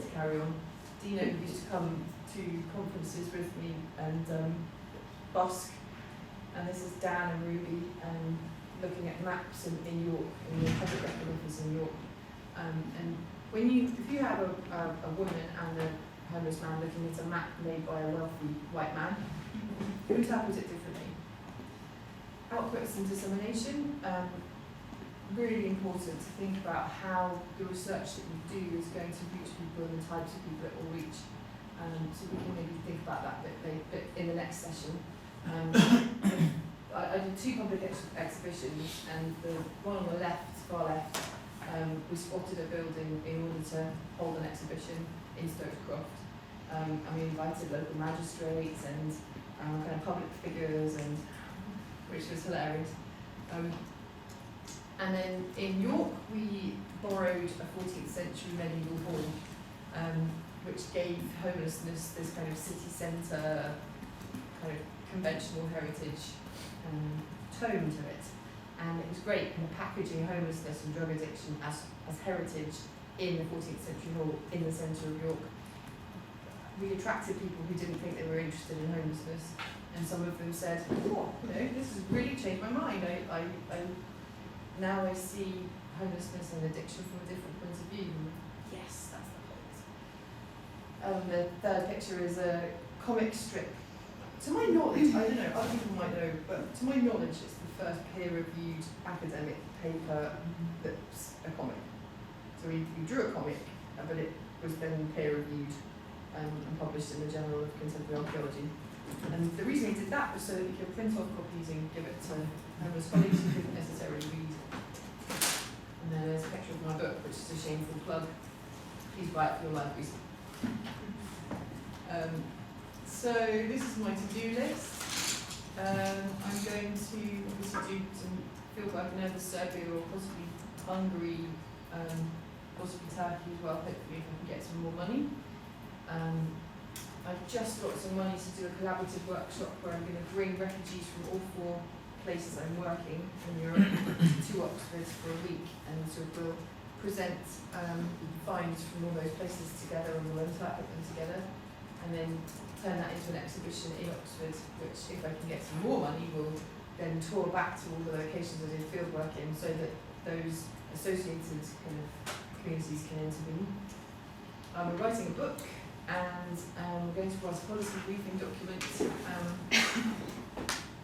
to carry on. Dino used to come to conferences with me and busk. And this is Dan and Ruby looking at maps in York, in the public record office in York. And if you have a woman and a homeless man looking at a map made by a wealthy white man, you interpret it differently. Outputs and dissemination, really important to think about how the research that you do is going to reach people and the types of people it will reach. So we can maybe think about that bit in the next session. I did 2 public exhibitions, and the one on the left, far left, we spotted a building in order to hold an exhibition in Stokescroft. And we invited local magistrates and kind of public figures, and which was hilarious. And then in York, we borrowed a 14th century medieval hall, which gave homelessness this kind of city centre, kind of conventional heritage tone to it. And it was great kind of packaging homelessness and drug addiction as heritage in the 14th century hall in the centre of York. We attracted people who didn't think they were interested in homelessness, and some of them said, oh, you know, this has really changed my mind. Now I see homelessness and addiction from a different point of view. Yes, that's the point. The third picture is a comic strip. To my knowledge, I don't know, other people might know, but to my knowledge, it's the first peer-reviewed academic paper that's a comic. So we drew a comic, but it was then peer-reviewed and published in the Journal of Contemporary Archaeology. And the reason we did that was so that we could print off copies and give it to homeless colleagues who couldn't necessarily read. And then there's a picture of my book, which is a shameful plug. Please buy it for your libraries. So this is my to-do list. I'm going to obviously do some fieldwork in either Serbia or possibly Hungary, possibly Turkey as well, hopefully if I can get some more money. I've just got some money to do a collaborative workshop where I'm going to bring refugees from all 4 places I'm working in Europe to Oxford for a week, and so we'll present finds from all those places together, and we'll interpret them together, and then turn that into an exhibition in Oxford, which, if I can get some more money, will then tour back to all the locations I did fieldwork in, so that those associated kind of communities can intervene. We're writing a book, and we're going to write a policy briefing document,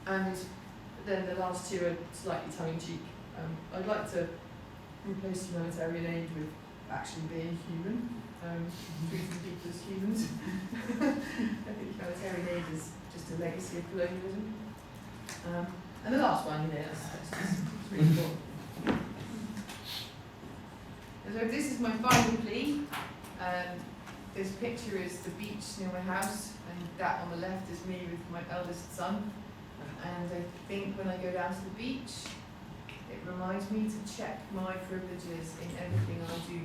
and then the last 2 are slightly tongue-in-cheek. I'd like to replace humanitarian aid with actually being human, treating people as humans. I think humanitarian aid is just a legacy of colonialism. And the last one, that's really important. And so this is my final plea. This picture is the beach near my house, and that on the left is me with my eldest son. And I think when I go down to the beach, it reminds me to check my privileges in everything I do.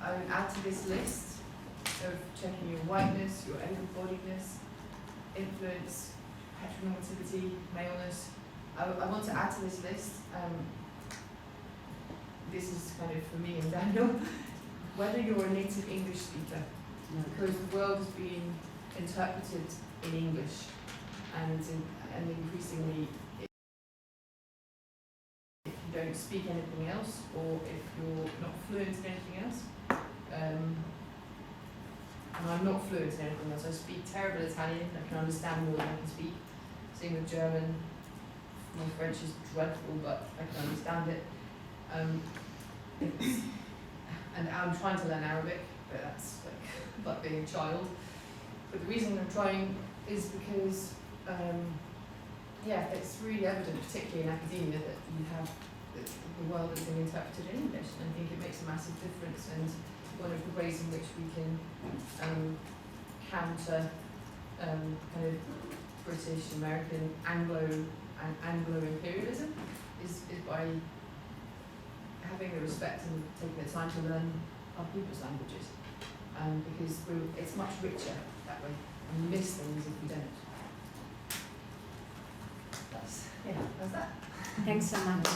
I would add to this list of checking your whiteness, your able-bodiedness, influence, heteronormativity, maleness. I want to add to this list, this is kind of for me and Daniel, whether you're a native English speaker, because the world is being interpreted in English, and increasingly, if you don't speak anything else, or if you're not fluent in anything else, and I'm not fluent in anything else. I speak terrible Italian, I can understand more than I can speak. Same with German. My French is dreadful, but I can understand it. And I'm trying to learn Arabic, but that's like being a child. But the reason I'm trying is because, it's really evident, particularly in academia, that you have the world is being interpreted in English, and I think it makes a massive difference. And one of the ways in which we can counter kind of British, American, Anglo imperialism is by having the respect and taking the time to learn our people's languages, because it's much richer that way, and we miss things if we don't. That's that. Thanks so much.